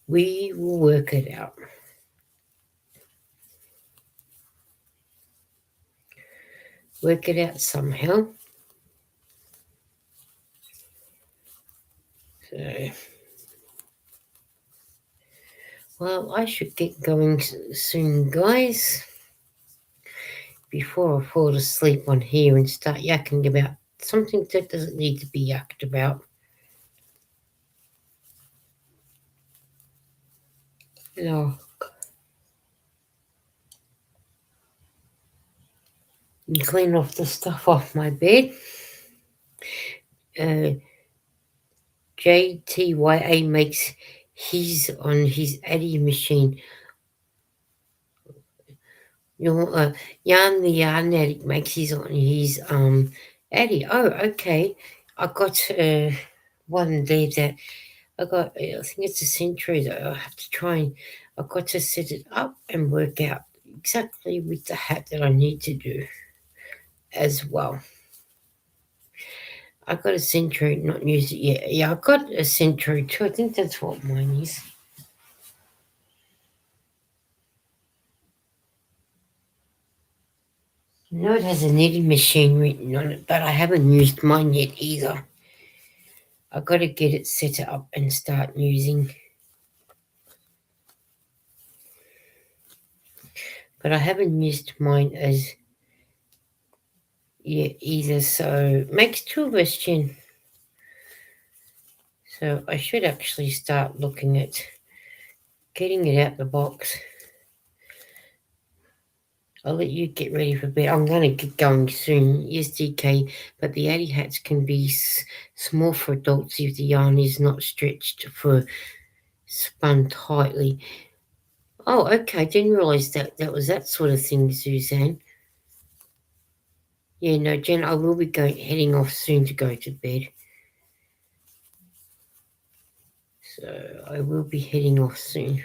we will work it out. Work it out somehow. So, well, I should get going soon, guys, before I fall asleep on here and start yakking about something that doesn't need to be yacked about. No. And clean off the stuff off my bed. JTYA makes his on his Addy machine. Jan the Yarn Addict makes his on his Addy. Oh, okay. I got one there that I think it's a century that I have to try and I've got to set it up and work out exactly with the hat that I need to do as well. I got a century, not used it yet. Yeah, I got a century too. I think that's what mine is. I know it has a knitting machine written on it, but I haven't used mine yet either. I've got to get it set up and start using. But I haven't used mine as yet either, so makes two of us, Jen. So I should actually start looking at getting it out the box. I'll let you get ready for bed. I'm going to get going soon. Yes, DK, but the Addy hats can be small for adults if the yarn is not stretched for spun tightly. Oh, okay. I didn't realise that was that sort of thing, Suzanne. Yeah, no, Jen, I will be heading off soon to go to bed. So I will be heading off soon.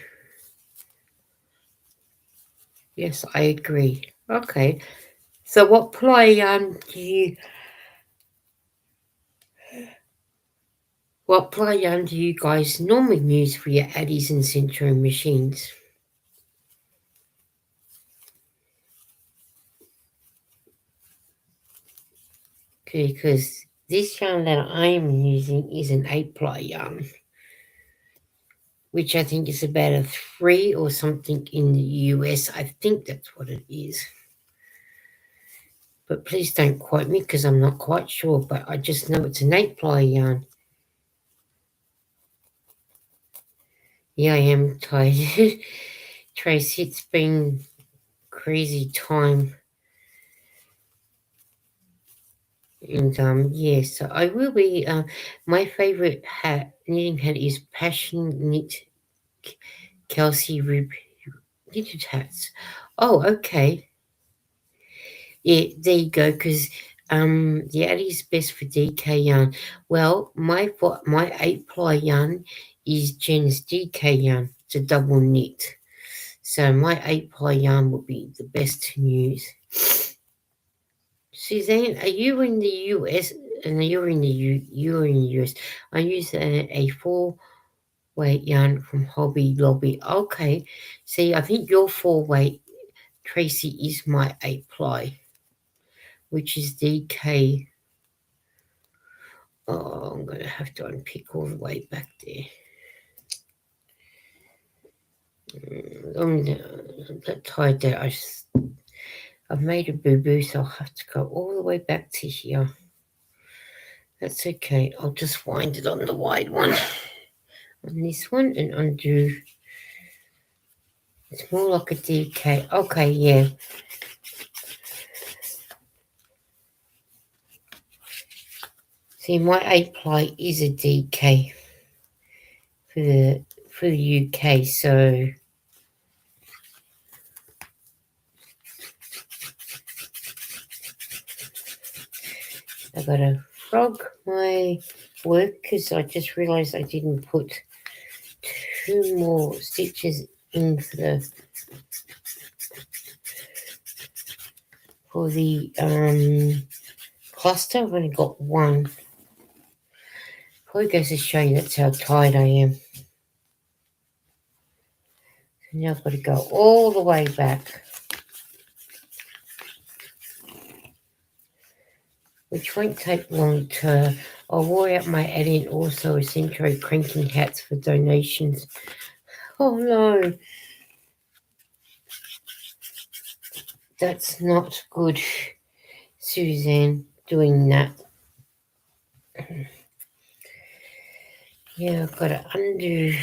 Yes, I agree. Okay. So what ply yarn do you guys normally use for your Addies and Centro machines? Okay, because this yarn that I am using is an 8-ply yarn, which I think is about a 3 or something in the US. I think that's what it is. but please don't quote me because I'm not quite sure, but I just know it's an 8-ply yarn. Yeah, I am tired. Tracy, it's been crazy time. And yeah, so I will be my favorite knitting hat is Passion Knit Kelsey Rib knitted hats. Oh, okay. Yeah, there you go. Because yeah, it is best for DK yarn. Well, my 8-ply yarn is Jen's DK yarn. It's a double knit. So my 8-ply yarn will be the best to use. Suzanne, are you in the US? And you're in the you're in the US. I use a 4-weight yarn from Hobby Lobby. Okay. See, I think your 4-weight, Tracy, is my 8-ply, which is DK. Oh, I'm gonna have to unpick all the way back there. That tied there. I've made a boo-boo, so I'll have to go all the way back to here. That's okay. I'll just wind it on the wide one. On this one and undo. It's more like a DK. Okay, yeah. See, my 8-ply is a DK for the UK, so I gotta frog my work because I just realised I didn't put 2 more stitches in for the cluster. I've only got 1. Probably goes to show you that's how tired I am. So now I've got to go all the way back, which won't take long to. I wore out my add-in also a Centro cranking hats for donations. Oh no, that's not good, Suzanne, doing that. Yeah, I've got to undo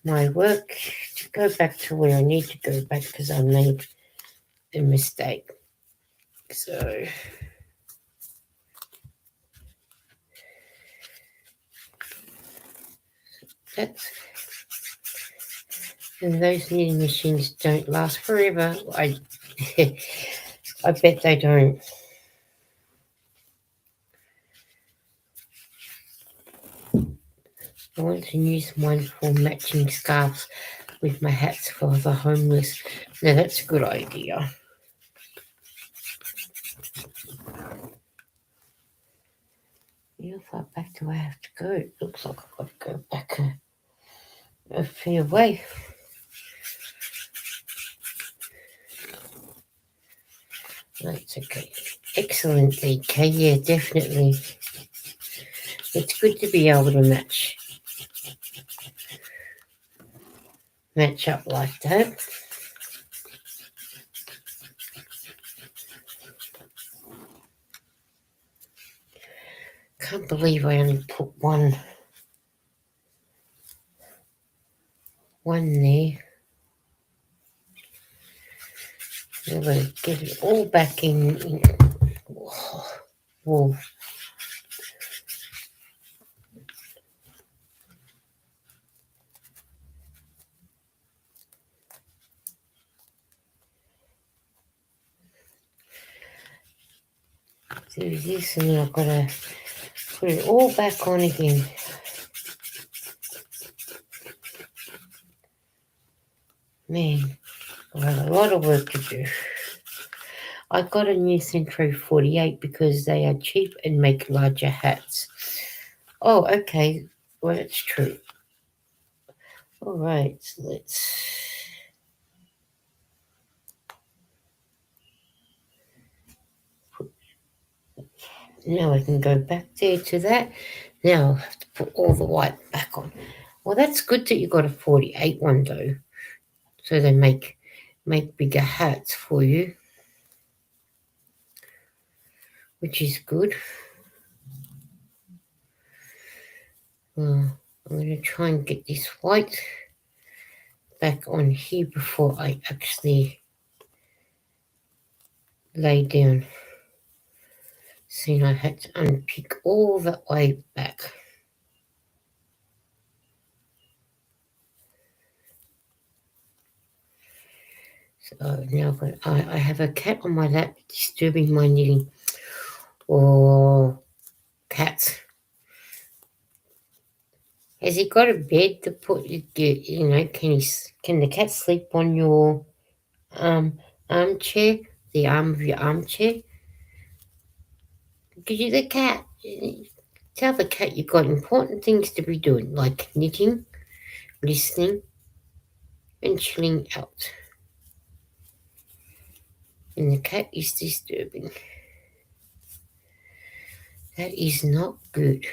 my work to go back to where I need to go back because I made a mistake. So that's, and those knitting machines don't last forever. I bet they don't. I want to use mine for matching scarves with my hats for the homeless. Now that's a good idea. How far back do I have to go? It looks like I've got to go back a fair way. That's okay. Excellent, DK. Yeah, definitely. It's good to be able to match up like that. Can't believe I only put one there. I'm going to get it all back in. Whoa. Do this and then I've got to put it all back on again. Man, I have a lot of work to do. I got a new Centro 48 because they are cheap and make larger hats. Oh, okay. Well, that's true. All right, so let's... Now I can go back there to that. Now I'll have to put all the white back on. Well, that's good that you got a 48 one, though. So they make bigger hats for you. which is good. I'm going to try and get this white back on here before I actually lay down. See, I had to unpick all the way back. So now I have a cat on my lap disturbing my knitting. Oh, cats. Has he got a bed to put, can the cat sleep on your armchair, the arm of your armchair? Because you're the cat. Tell the cat you've got important things to be doing, like knitting, listening, and chilling out. And the cat is disturbing. That is not good.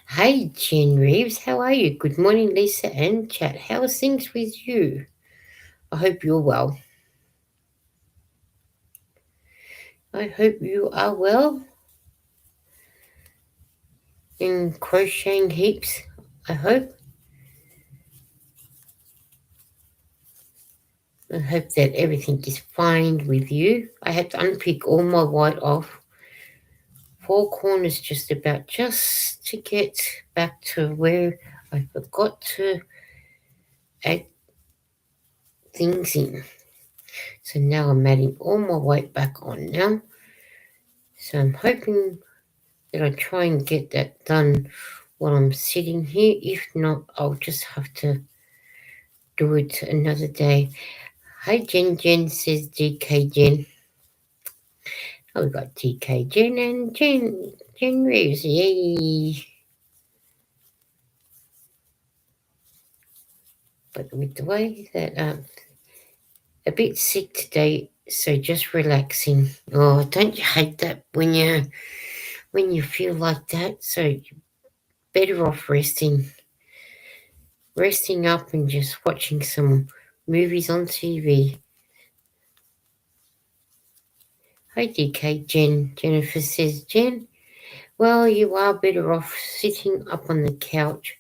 Hey, Jen Reeves, how are you? Good morning, Lisa and chat. How are things with you? I hope you're well. I hope you are well. In crocheting heaps, I hope. I hope that everything is fine with you. I had to unpick all my white off. 4 corners just to get back to where I forgot to add things in. So now I'm adding all my white back on now. So I'm hoping that I try and get that done while I'm sitting here. If not, I'll just have to do it another day. Hi Jen, Jen says DK Jen. Oh, we got DK Jen and Jen Reeves. Yay. But with the way that a bit sick today, so just relaxing. Oh, don't you hate that when you feel like that? So you're better off resting up and just watching some movies on TV. Hi DK Jennifer says, Jen, well, you are better off sitting up on the couch,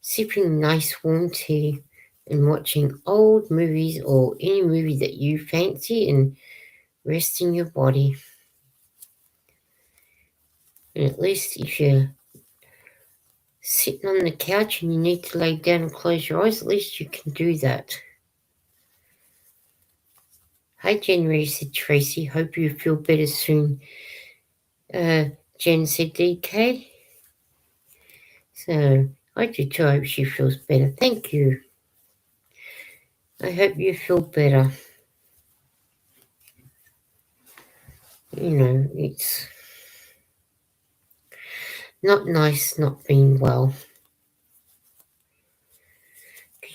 sipping nice warm tea and watching old movies or any movie that you fancy and resting your body. And at least if you're sitting on the couch and you need to lay down and close your eyes, at least you can do that. Hi January, said Tracy. Hope you feel better soon. Jen said DK. So I do too. I hope she feels better. Thank you. I hope you feel better. It's not nice not being well.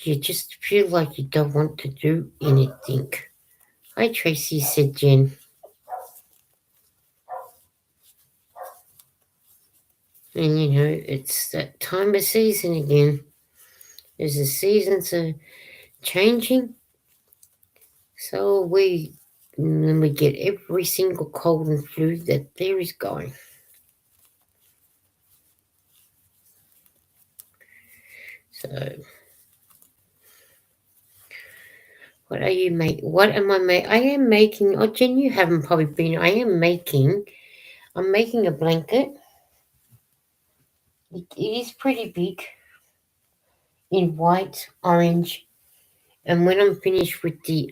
You just feel like you don't want to do anything. Hi Tracy, said Jen. And it's that time of season again. As the seasons are changing, so we get every single cold and flu that there is going. So what are you making? What am I making? I am making. Oh, Jen, you haven't probably been. I'm making a blanket. It is pretty big in white, orange, and when I'm finished with the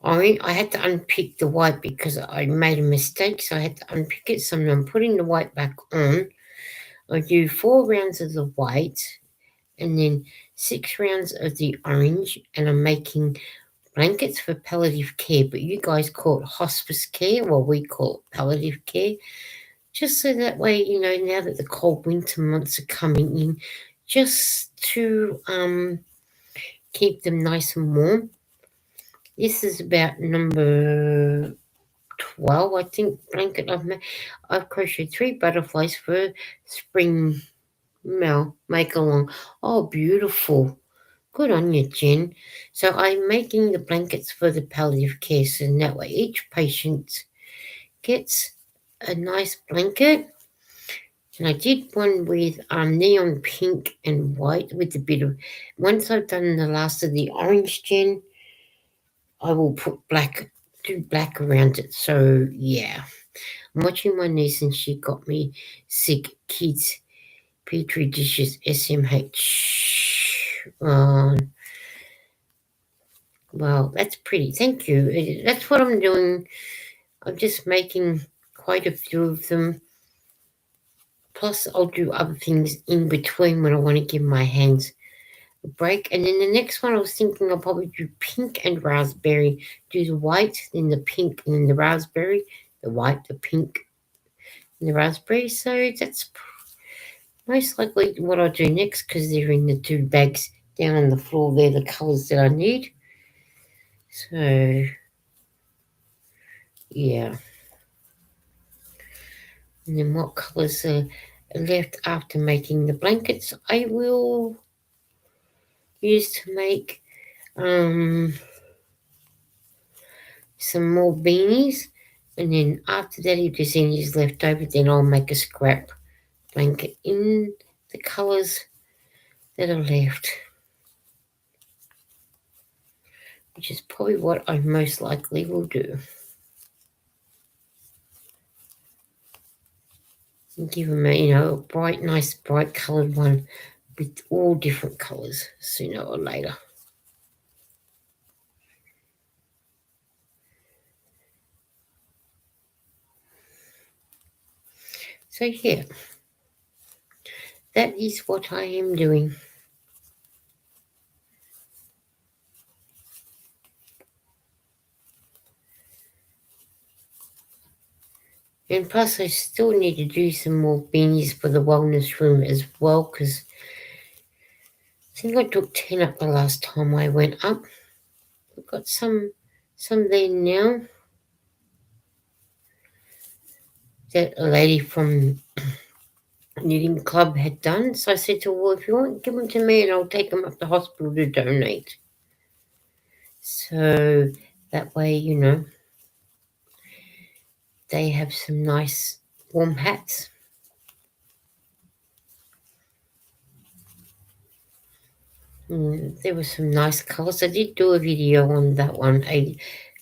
orange, I had to unpick the white because I made a mistake, so I had to unpick it. So now I'm putting the white back on. I do 4 rounds of the white and then 6 rounds of the orange, and I'm making blankets for palliative care, but you guys call it hospice care, well, we call it palliative care. Just so that way, now that the cold winter months are coming in, just to keep them nice and warm. This is about number 12, I think, blanket I've made. I've crocheted 3 butterflies for spring make along. Oh, beautiful. Good on you, Jen. So I'm making the blankets for the palliative care, so that way each patient gets a nice blanket. And I did one with neon pink and white with a bit of. Once I've done the last of the orange, Jen, I will put do black around it. So yeah, I'm watching my niece and she got me sick kids petri dishes SMH. Well, that's pretty. Thank you. That's what I'm doing. I'm just making quite a few of them. Plus, I'll do other things in between when I want to give my hands a break. And then the next one, I was thinking I'll probably do pink and raspberry. Do the white, then the pink, and then the raspberry. The white, the pink, and the raspberry. So that's most likely what I'll do next because they're in the two bags down on the floor. They're the colours that I need. So, yeah. And then what colours are left after making the blankets, I will use to make some more beanies. And then after that, if there's any left over, then I'll make a scrap blanket in the colours that are left, which is probably what I most likely will do. And give them a bright, nice, bright coloured one with all different colours sooner or later. So yeah, that is what I am doing. And plus, I still need to do some more beanies for the wellness room as well, because I think I took 10 up the last time I went up. I've got some there now that a lady from knitting club had done. So I said to her, well, if you want, give them to me and I'll take them up to the hospital to donate. So that way, they have some nice warm hats. There were some nice colours. I did do a video on that one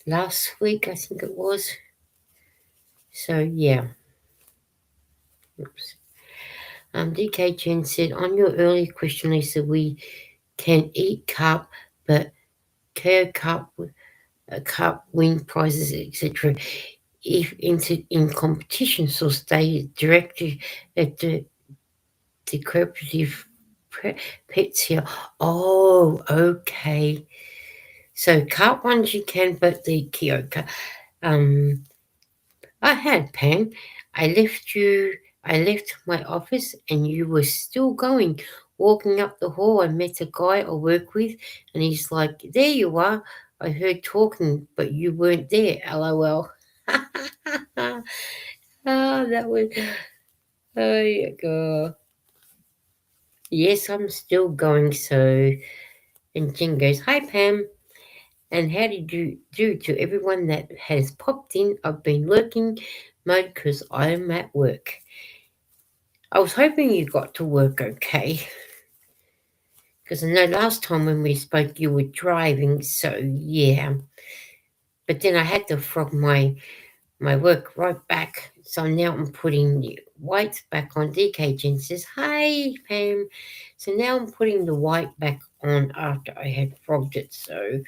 last week, I think it was. So yeah. Oops. DK Chen said, on your earlier question, Lisa, we can eat carp, but care carp, carp win prizes, etc. If entered in competitions or stay directed at the decrepitative pets here. Oh, okay. So carp ones you can, but the Kyoka. I had, Pam. I left my office and you were still going. Walking up the hall, I met a guy I work with and he's like, there you are. I heard talking, but you weren't there. LOL. Oh, that was, oh, yeah, God. Yes, I'm still going. So, and Jen goes, hi, Pam. And how did you do to everyone that has popped in? I've been lurking mode because I'm at work. I was hoping you got to work okay. Because I know last time when we spoke you were driving, so yeah. But then I had to frog my work right back. So now I'm putting the whites back on. DK Jen says, hi Pam. So now I'm putting the white back on after I had frogged it. So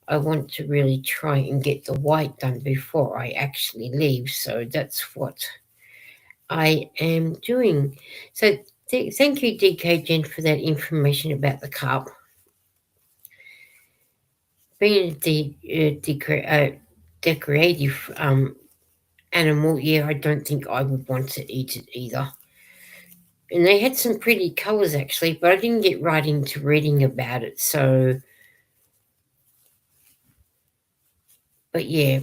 I want to really try and get the white done before I actually leave. So that's what I am doing. So thank you, DK Jen, for that information about the carp. Being a decorative animal, yeah, I don't think I would want to eat it either. And they had some pretty colours actually, but I didn't get right into reading about it. So, but yeah,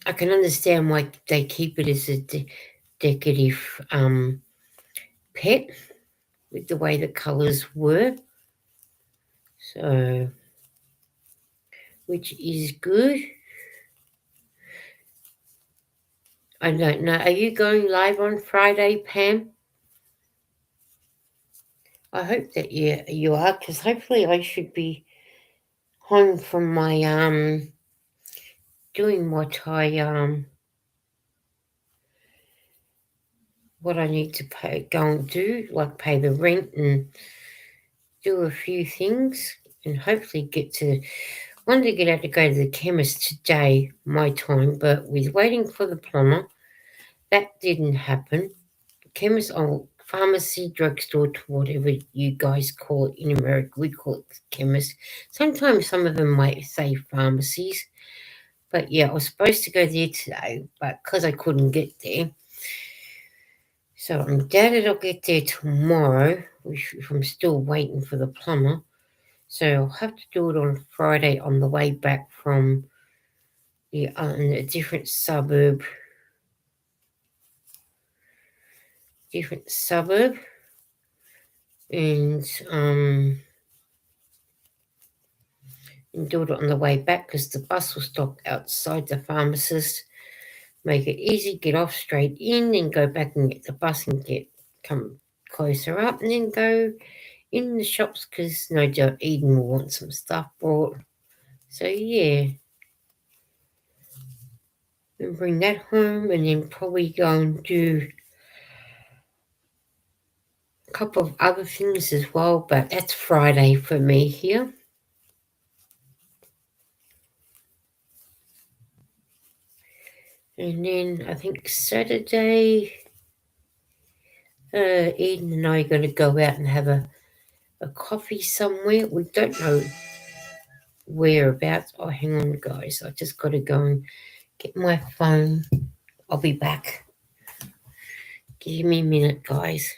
I can understand why they keep it as a decorative pet with the way the colours were. So, which is good. I don't know. Are you going live on Friday, Pam? I hope that you are, because hopefully I should be home from my doing what I need to pay, go and do, like pay the rent and do a few things, and hopefully wanted to get out to go to the chemist today, my time, but we're waiting for the plumber. That didn't happen. Chemist or pharmacy, drugstore, to whatever you guys call it in America, we call it chemist. Sometimes some of them might say pharmacies, but yeah, I was supposed to go there today, but because I couldn't get there, so I'm doubted I'll get there tomorrow, if I'm still waiting for the plumber. So I'll have to do it on Friday on the way back from in a different suburb, and do it on the way back because the bus will stop outside the pharmacist. Make it easy, get off straight in, and go back and get the bus and come closer up, and then go in the shops because no doubt Eden will want some stuff brought. So yeah, and bring that home, and then probably go and do a couple of other things as well. But that's Friday for me here. And then I think Saturday, Eden and I are going to go out and have a coffee somewhere. We don't know whereabouts. Oh, hang on, guys. I just got to go and get my phone. I'll be back. Give me a minute, guys.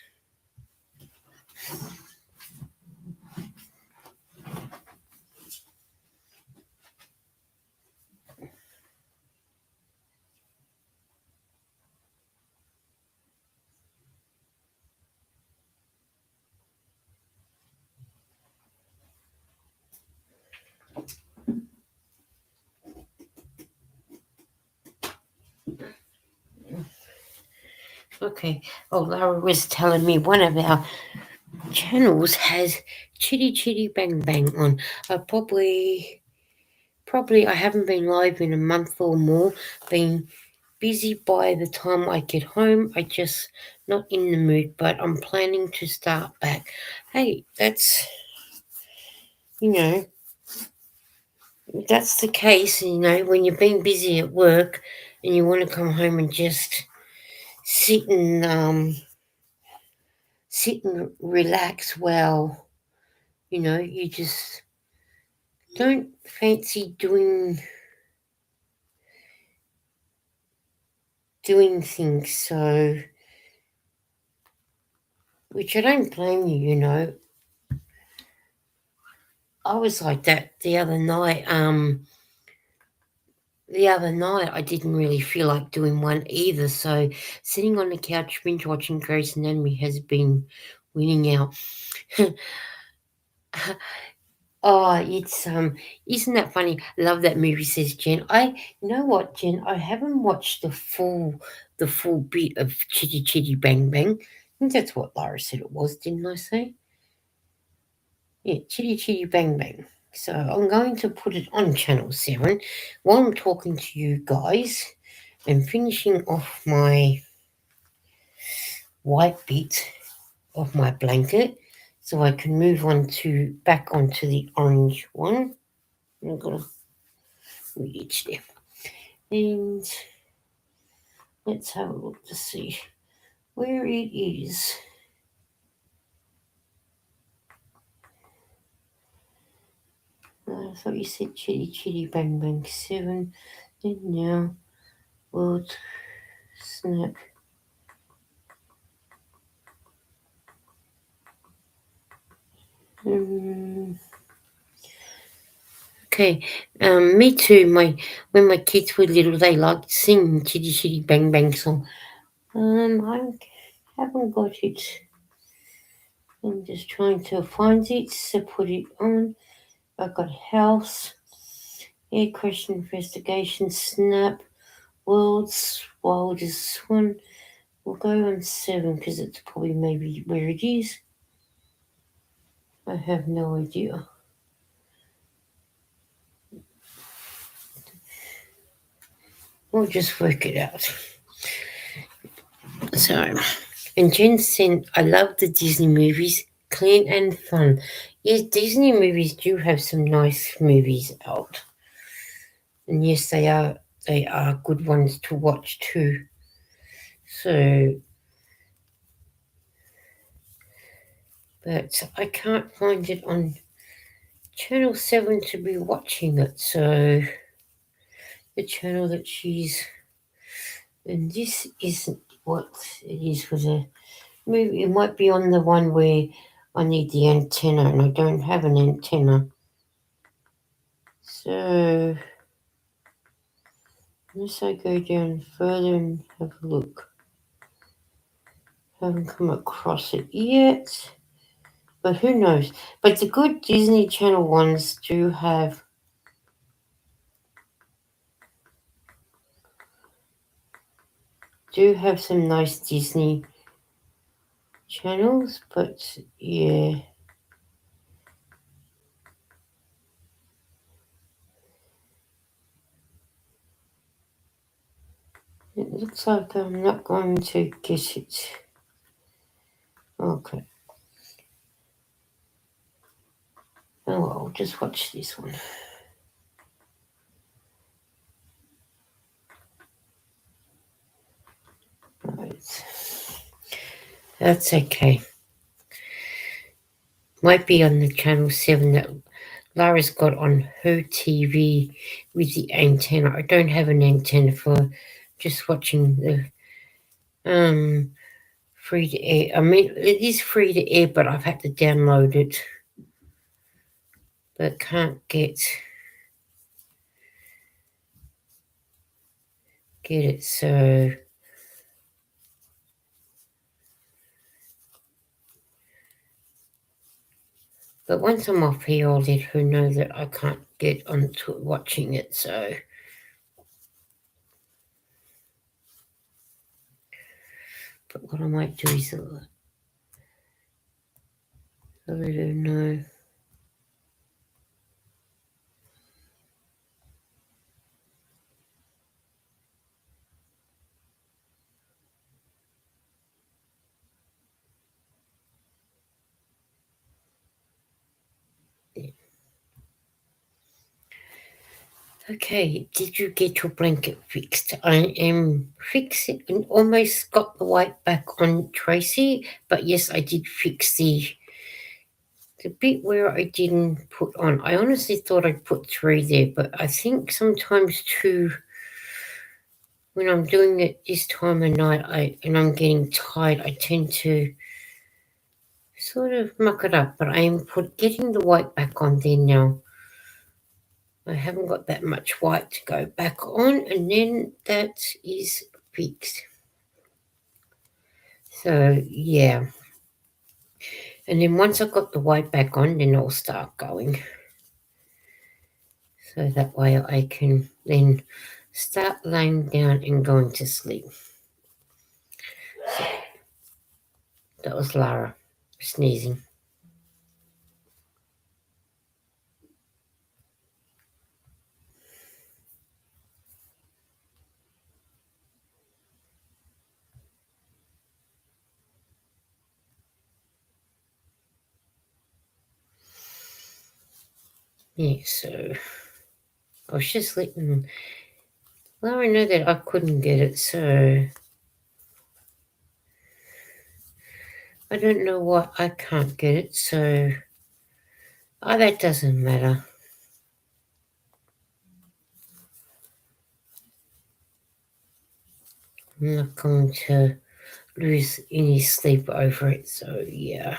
Okay. Oh, Laura was telling me one of our channels has Chitty Chitty Bang Bang on. Probably I haven't been live in a month or more. Been busy by the time I get home. I just not in the mood, but I'm planning to start back. Hey, you know, that's the case, when you've been busy at work and you want to come home and just sit and relax. Well, you just don't fancy doing things. So, which I don't blame you. I was like that the other night. I didn't really feel like doing one either. So sitting on the couch binge watching Grey's Anatomy has been winning out. Oh, it's isn't that funny? Love that movie, says Jen. You know what, Jen? I haven't watched the full bit of Chitty Chitty Bang Bang. I think that's what Lara said it was, didn't I say? Yeah, Chitty Chitty Bang Bang. So I'm going to put it on Channel 7 while I'm talking to you guys and finishing off my white bit of my blanket so I can move on back onto the orange one. I'm gonna reach there. And let's have a look to see where it is. I thought you said Chitty Chitty Bang Bang 7. Then now, World Snap. Okay, me too. When my kids were little, they liked singing Chitty Chitty Bang Bang song. I haven't got it. I'm just trying to find it to put it on. I've got House, Air Crash Investigation, Snap, World's Wildest One. We'll go on 7 because it's probably maybe where it is. I have no idea. We'll just work it out. So, and Jen said, I love the Disney movies, clean and fun. Yes, Disney movies do have some nice movies out. And yes, they are good ones to watch too. So, but I can't find it on Channel 7 to be watching it. So, the channel that she's, and this isn't what it is for the movie. It might be on the one where I need the antenna and I don't have an antenna. So, unless I go down further and have a look. Haven't come across it yet. But who knows? But the good Disney Channel ones do have some nice Disney channels, but yeah. It looks like I'm not going to get it. Okay. Oh, well, I'll just watch this one. Right. That's okay. Might be on the Channel 7 that Lara's got on her TV with the antenna. I don't have an antenna for just watching the free to air. I mean, it is free to air, but I've had to download it. But can't get it. So but once I'm off here, I'll let her know that I can't get onto watching it. So but what I might do is I'll let her know. Okay, did you get your blanket fixed? I am fixing and almost got the white back on Tracy, but yes, I did fix the bit where I didn't put on. I honestly thought I'd put 3 there, but I think sometimes too, when I'm doing it this time of night, and I'm getting tired, I tend to sort of muck it up. But I am getting the white back on there now. I haven't got that much white to go back on, and then that is fixed. So yeah, and then once I've got the white back on, then I'll start going. So that way I can then start laying down and going to sleep. So that was Lara sneezing. Yeah, so I was just letting Lara know that I couldn't get it, so I don't know why I can't get it, so that doesn't matter. I'm not going to lose any sleep over it, so yeah.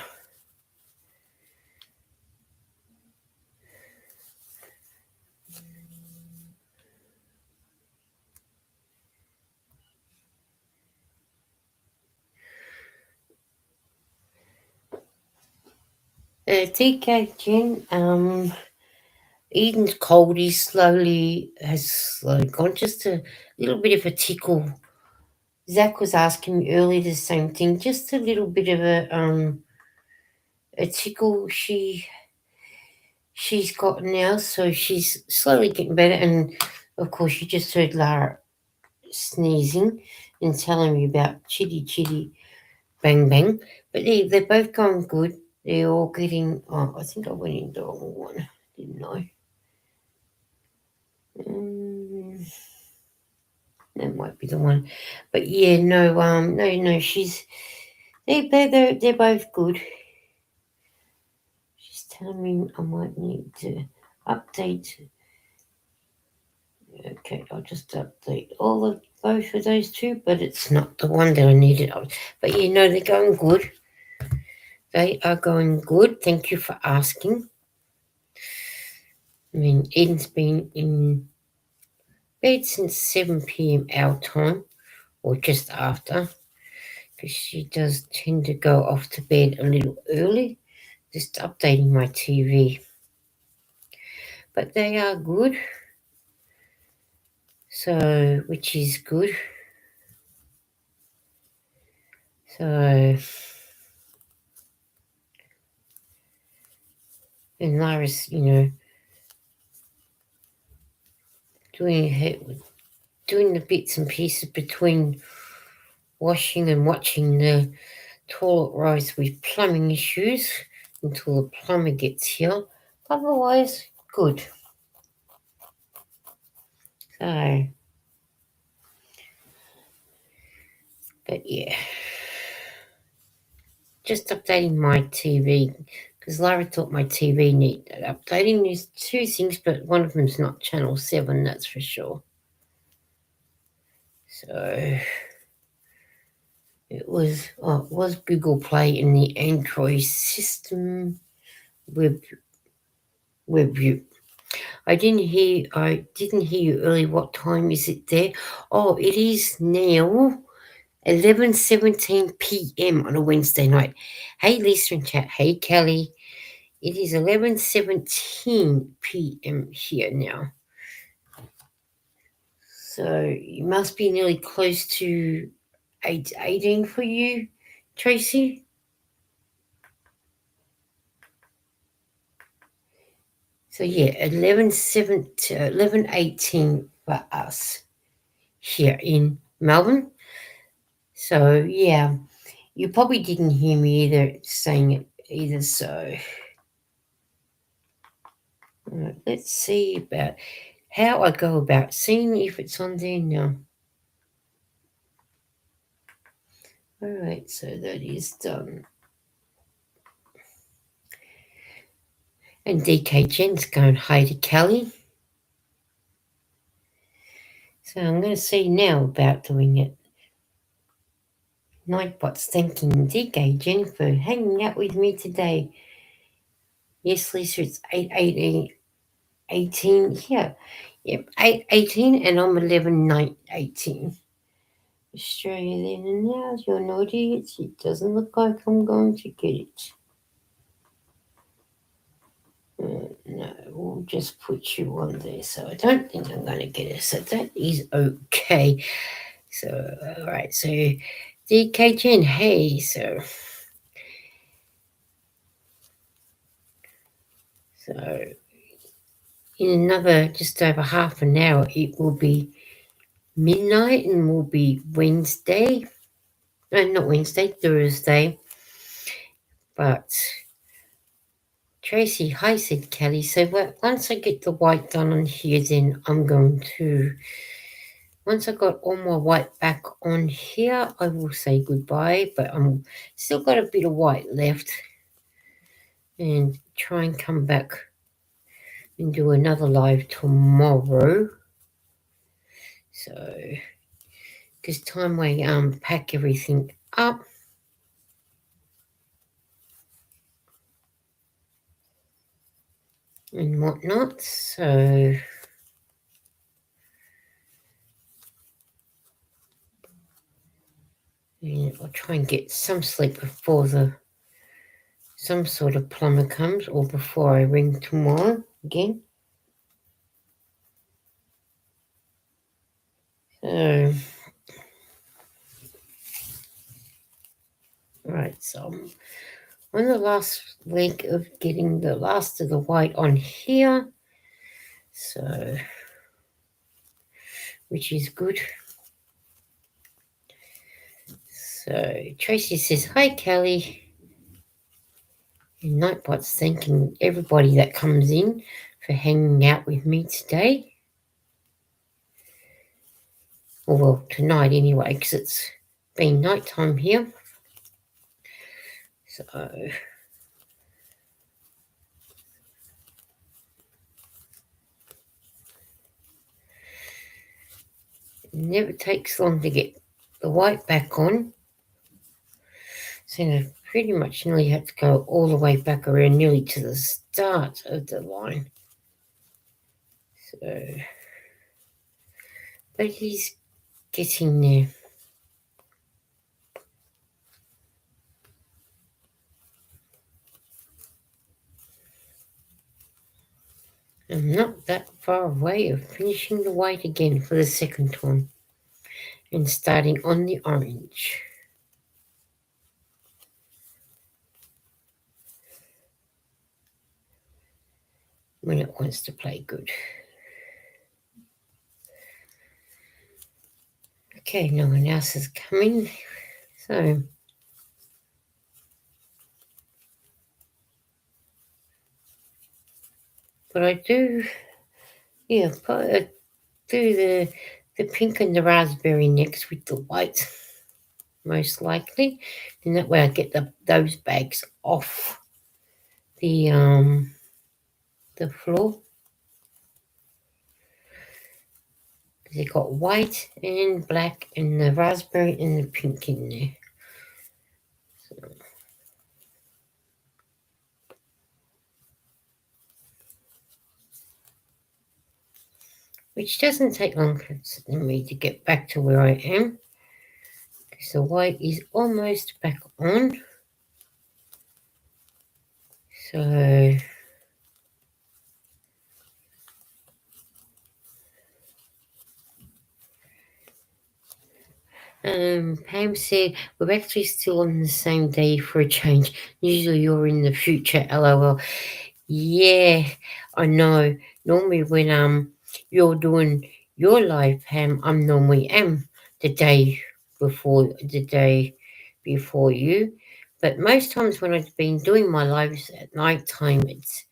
TK Jen, Eden's cold. He has slowly gone. Just a little bit of a tickle. Zach was asking me earlier the same thing. Just a little bit of a tickle. She's got now, so she's slowly getting better. And of course, you just heard Lara sneezing and telling me about chitty chitty bang bang. But they're both going good. They're all getting. Oh, I think I went in the wrong one, didn't I? That might be the one. But yeah, no. They're both good. She's telling me I might need to update. Okay, I'll just update all of both of those two, but it's not the one that I needed. But yeah, no, they're going good. They are going good. Thank you for asking. I mean, Eden's been in bed since 7 p.m. our time, or just after, because she does tend to go off to bed a little early. Just updating my TV. But they are good. So, which is good. So, and Lyra's, doing the bits and pieces between washing and watching the toilet rise with plumbing issues until the plumber gets here. Otherwise, good. So, but yeah, just updating my TV because Lara thought my TV needed updating. There's two things, but one of them's not channel 7, that's for sure. So it was Google Play in the Android system WebView. I didn't hear you earlier. What time is it there? Oh, it is now 11:17 p.m. on a Wednesday night. Hey, Lisa and chat. Hey, Kelly. It is 11:17 p.m. here now. So you must be nearly close to 18 for you, Tracy. So yeah, 11:18 for us here in Melbourne. So yeah, you probably didn't hear me either saying it either. So let's see about how I go about seeing if it's on there now. All right, so that is done. And DK Jen's going hi to Kelly. So I'm going to see now about doing it. Nightbot's thanking DK Jen for hanging out with me today. Yes, Lisa, it's 8:18 here. Yep, 8:18 and I'm 11:18. Australia then and now, you're naughty. It doesn't look like I'm going to get it. No, we'll just put you on there. So I don't think I'm going to get it. So that is okay. So, all right. So, DK Jen, hey. So in another just over half an hour, it will be midnight and will be Wednesday. No, not Wednesday, Thursday. But Tracy, hi, said Kelly. So once I get the white done on here, then I'm going to, once I got all my white back on here, I will say goodbye. But I'm still got a bit of white left. And try and come back and do another live tomorrow. So, because time we pack everything up. And whatnot. So yeah, I'll try and get some sleep before some sort of plumber comes or before I ring tomorrow again. So, right, so I'm on the last week of getting the last of the white on here. So, which is good. So, Tracy says, "Hi, Kelly." And Nightbot's thanking everybody that comes in for hanging out with me today. Well, tonight anyway, because it's been nighttime here. So, it never takes long to get the white back on. So I pretty much nearly had to go all the way back around nearly to the start of the line. So, but he's getting there. I'm not that far away of finishing the white again for the second time and starting on the orange. When it wants to play good. Okay, no one else is coming. So, but I do, yeah, do the pink and the raspberry next with the white, most likely. And that way I get those bags off the floor. They got white and black and the raspberry and the pink in there. Which doesn't take long for me to get back to where I am. Because the white is almost back on. So Pam said, "We're actually still on the same day for a change. Usually you're in the future, lol." Yeah, I know. Normally when you're doing your live, Pam, I'm normally am the day before you. But most times when I've been doing my lives at night time, it's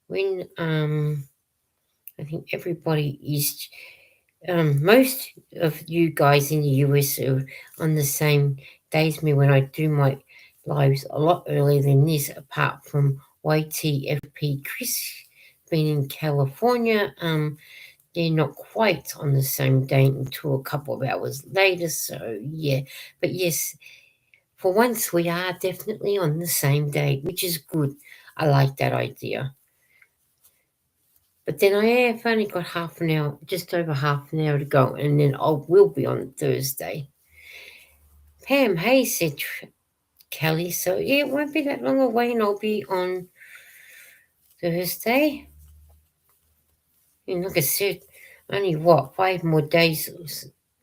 when I think everybody is most of you guys in the US are on the same days as me when I do my lives a lot earlier than this, apart from YTFP Chris being in California. They're not quite on the same day until a couple of hours later. So, yeah. But yes, for once we are definitely on the same day, which is good. I like that idea. But then I have only got half an hour, just over half an hour to go, and then I will be on Thursday. Pam, hey, said Kelly. So, yeah, it won't be that long away, and I'll be on Thursday. And like I said, only what, 5 more days?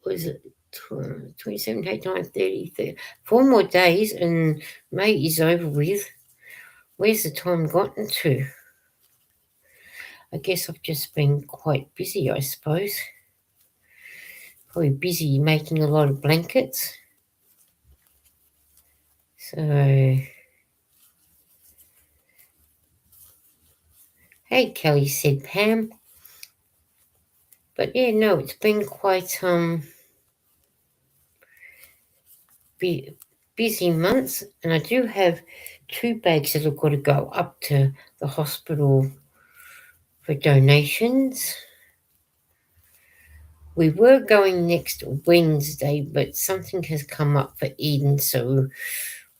Was it 27, 29, 30, 30? 4 more days, and May is over with. Where's the time gotten to? I guess I've just been quite busy, I suppose. Probably busy making a lot of blankets. So, hey, Kelly, said Pam. But yeah, no, it's been quite busy months, and I do have 2 bags that have got to go up to the hospital for donations. We were going next Wednesday, but something has come up for Eden, so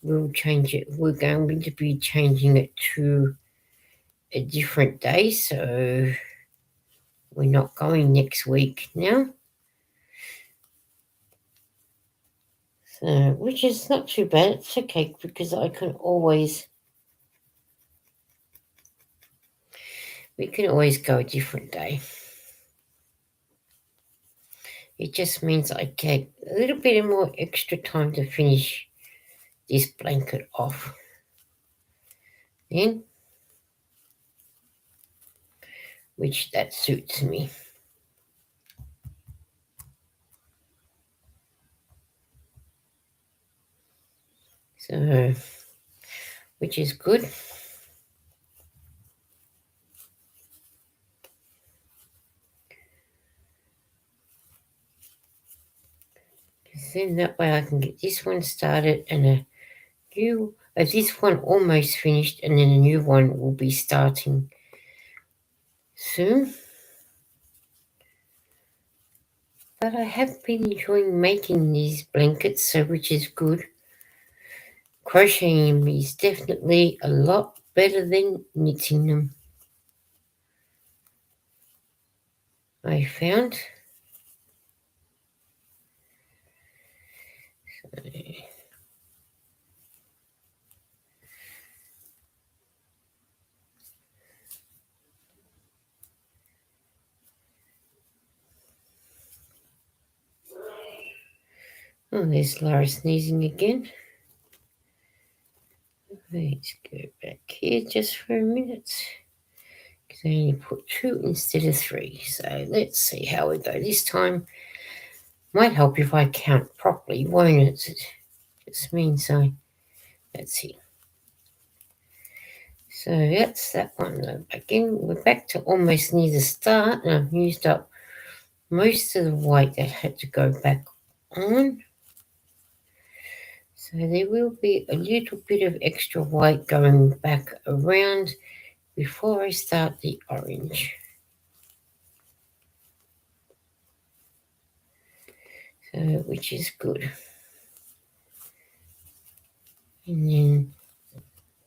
we'll change it. We're going to be changing it to a different day, so we're not going next week now. So, which is not too bad. It's okay because we can always go a different day. It just means I get a little bit more extra time to finish this blanket off. Then, which that suits me. So, which is good. Then that way I can get this one started and this one almost finished, and then a new one will be starting soon. But I have been enjoying making these blankets, so which is good. Crocheting is definitely a lot better than knitting them, I found. Oh, there's Lara sneezing again. Let's go back here just for a minute. Because I only put 2 instead of 3. So let's see how we go this time. Might help if I count properly, won't it? It just means let's see. So that's that one. Again, we're back to almost near the start, and I've used up most of the white that had to go back on. So there will be a little bit of extra white going back around before I start the orange. So, which is good. And then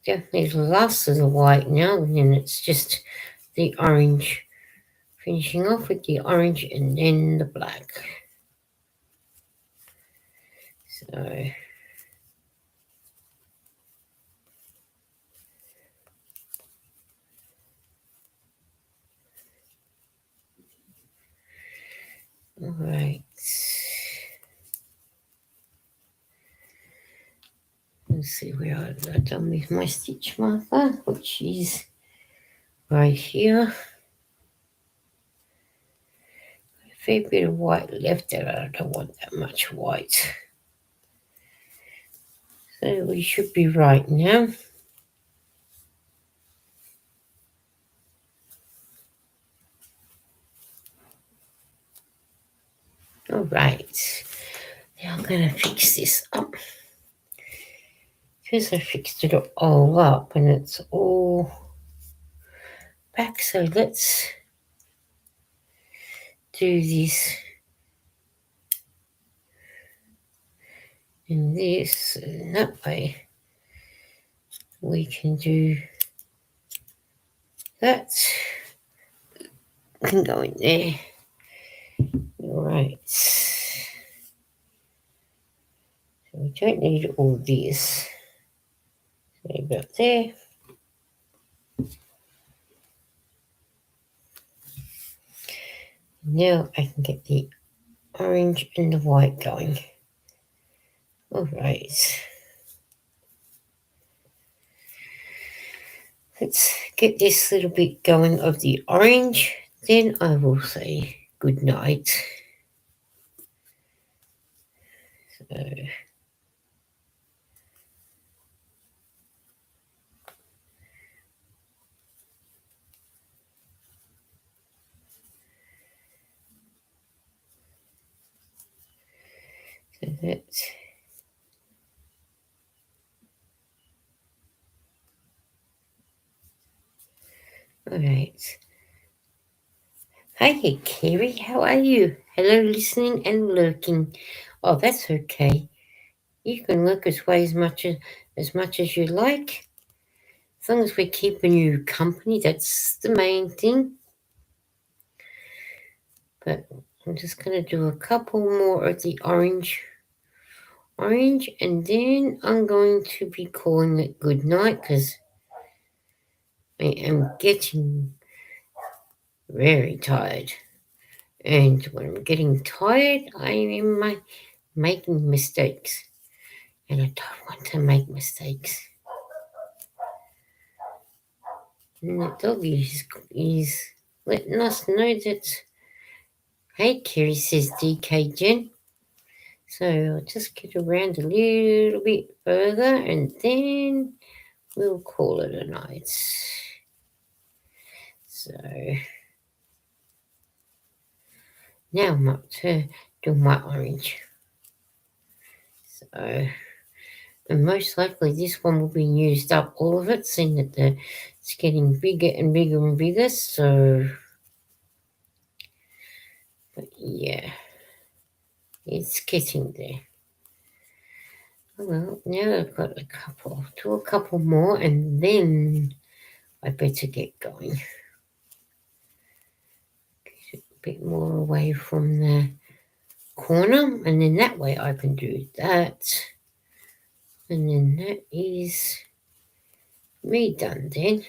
definitely the last of the white now, and then it's just the orange. Finishing off with the orange and then the black. So all right. Let's see where I've done with my stitch marker, which is right here. A fair bit of white left there. I don't want that much white. So we should be right now. All right. Now I'm going to fix this up. Because I fixed it all up and it's all back. So let's do this and this, and that way we can do that. Can go in there. All right. So we don't need all this. So about there. Now I can get the orange and the white going. All right. Let's get this little bit going of the orange. Then I will say good night. So that's all right. Hi, Kerry. How are you? Hello, listening and lurking. Oh, that's okay. You can lurk away as much as you like. As long as we're keeping you company, that's the main thing. But I'm just going to do a couple more of the orange, and then I'm going to be calling it good night because I am getting very tired. And when I'm getting tired, I am making mistakes. And I don't want to make mistakes. And the dog is letting us know that, hey, Kerry, says DK Jen. So I'll just get around a little bit further and then we'll call it a night. So now I'm up to do my orange. So, and most likely this one will be used up, all of it, seeing that it's getting bigger and bigger and bigger. So, but yeah, it's getting there. Well, now I've got do a couple more, and then I better get going. Get a bit more away from the corner, and then that way I can do that. And then that is me done then.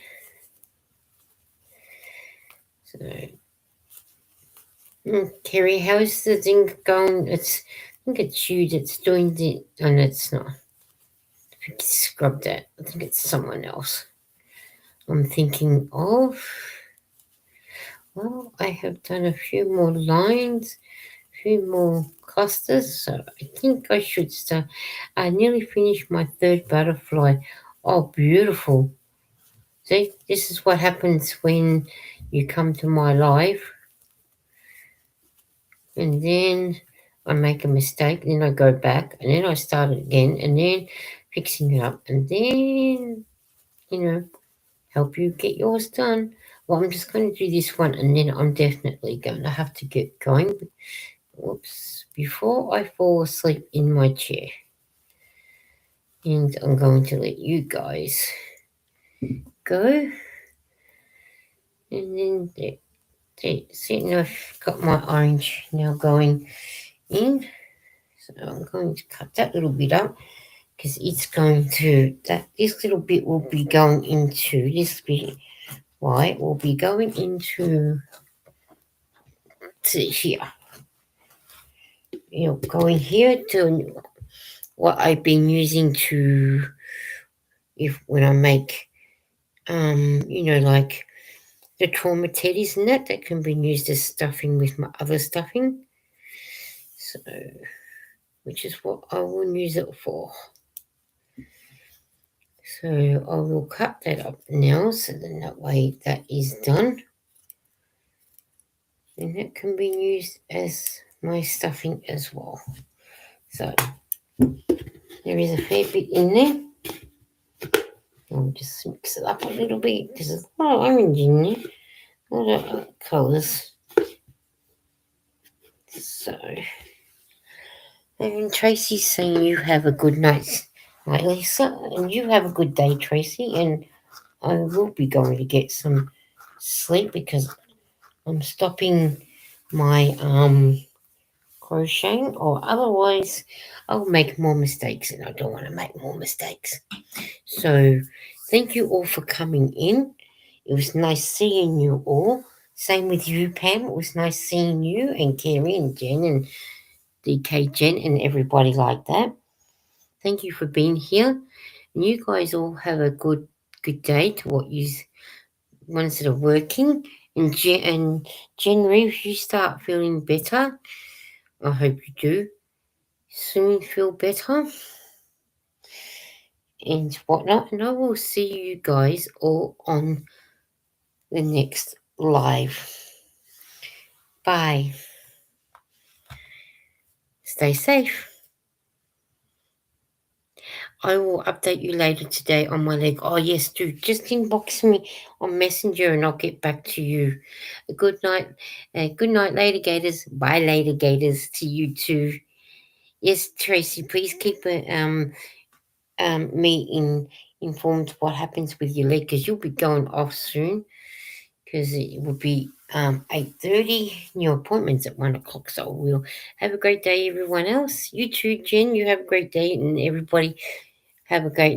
So, Kerry, how's the thing going? I think it's you that's doing it, and it's not. I think you scrubbed that. I think it's someone else. I'm thinking of. Well, I have done a few more lines, a few more clusters, so I think I should start. I nearly finished my third butterfly. Oh, beautiful. See, this is what happens when you come to my live, and then I make a mistake, then I go back, and then I start it again, and then fixing it up, and then, help you get yours done. Well, I'm just going to do this one, and then I'm definitely going to have to get going. Whoops, before I fall asleep in my chair. And I'm going to let you guys go. And then see, I've got my orange now going in. So I'm going to cut that little bit up because it's going to, this little bit will be going into, this bit white will be going into here. Going here to what I've been using to, when I make, like the trauma teddies and that can be used as stuffing with my other stuffing. So, which is what I will use it for. So I will cut that up now, so then that way that is done. And that can be used as my stuffing as well. So there is a fair bit in there. I'll just mix it up a little bit because there's a lot of orange in there, a lot of colours. So, and Tracy's saying you have a good night, Lisa, and you have a good day, Tracy, and I will be going to get some sleep because I'm stopping my crocheting, or otherwise I'll make more mistakes, and I don't want to make more mistakes. So thank you all for coming in. It was nice seeing you all. Same with you, Pam. It was nice seeing you and Kerry and Jen and DK Jen and everybody like that. Thank you for being here. And you guys all have a good day to what you ones that are working. And Jen Reeves, you start feeling better. I hope you do soon feel better and whatnot. And I will see you guys all on the next live. Bye. Stay safe. I will update you later today on my leg. Oh, yes, do. Just inbox me on Messenger and I'll get back to you. Good night. Good night, Later Gators. Bye, Later Gators, to you too. Yes, Tracy, please keep me informed what happens with your leg because you'll be going off soon because it will be 8:30. Your appointment's at 1 o'clock, so we'll have a great day, everyone else. You too, Jen. You have a great day, and everybody have a great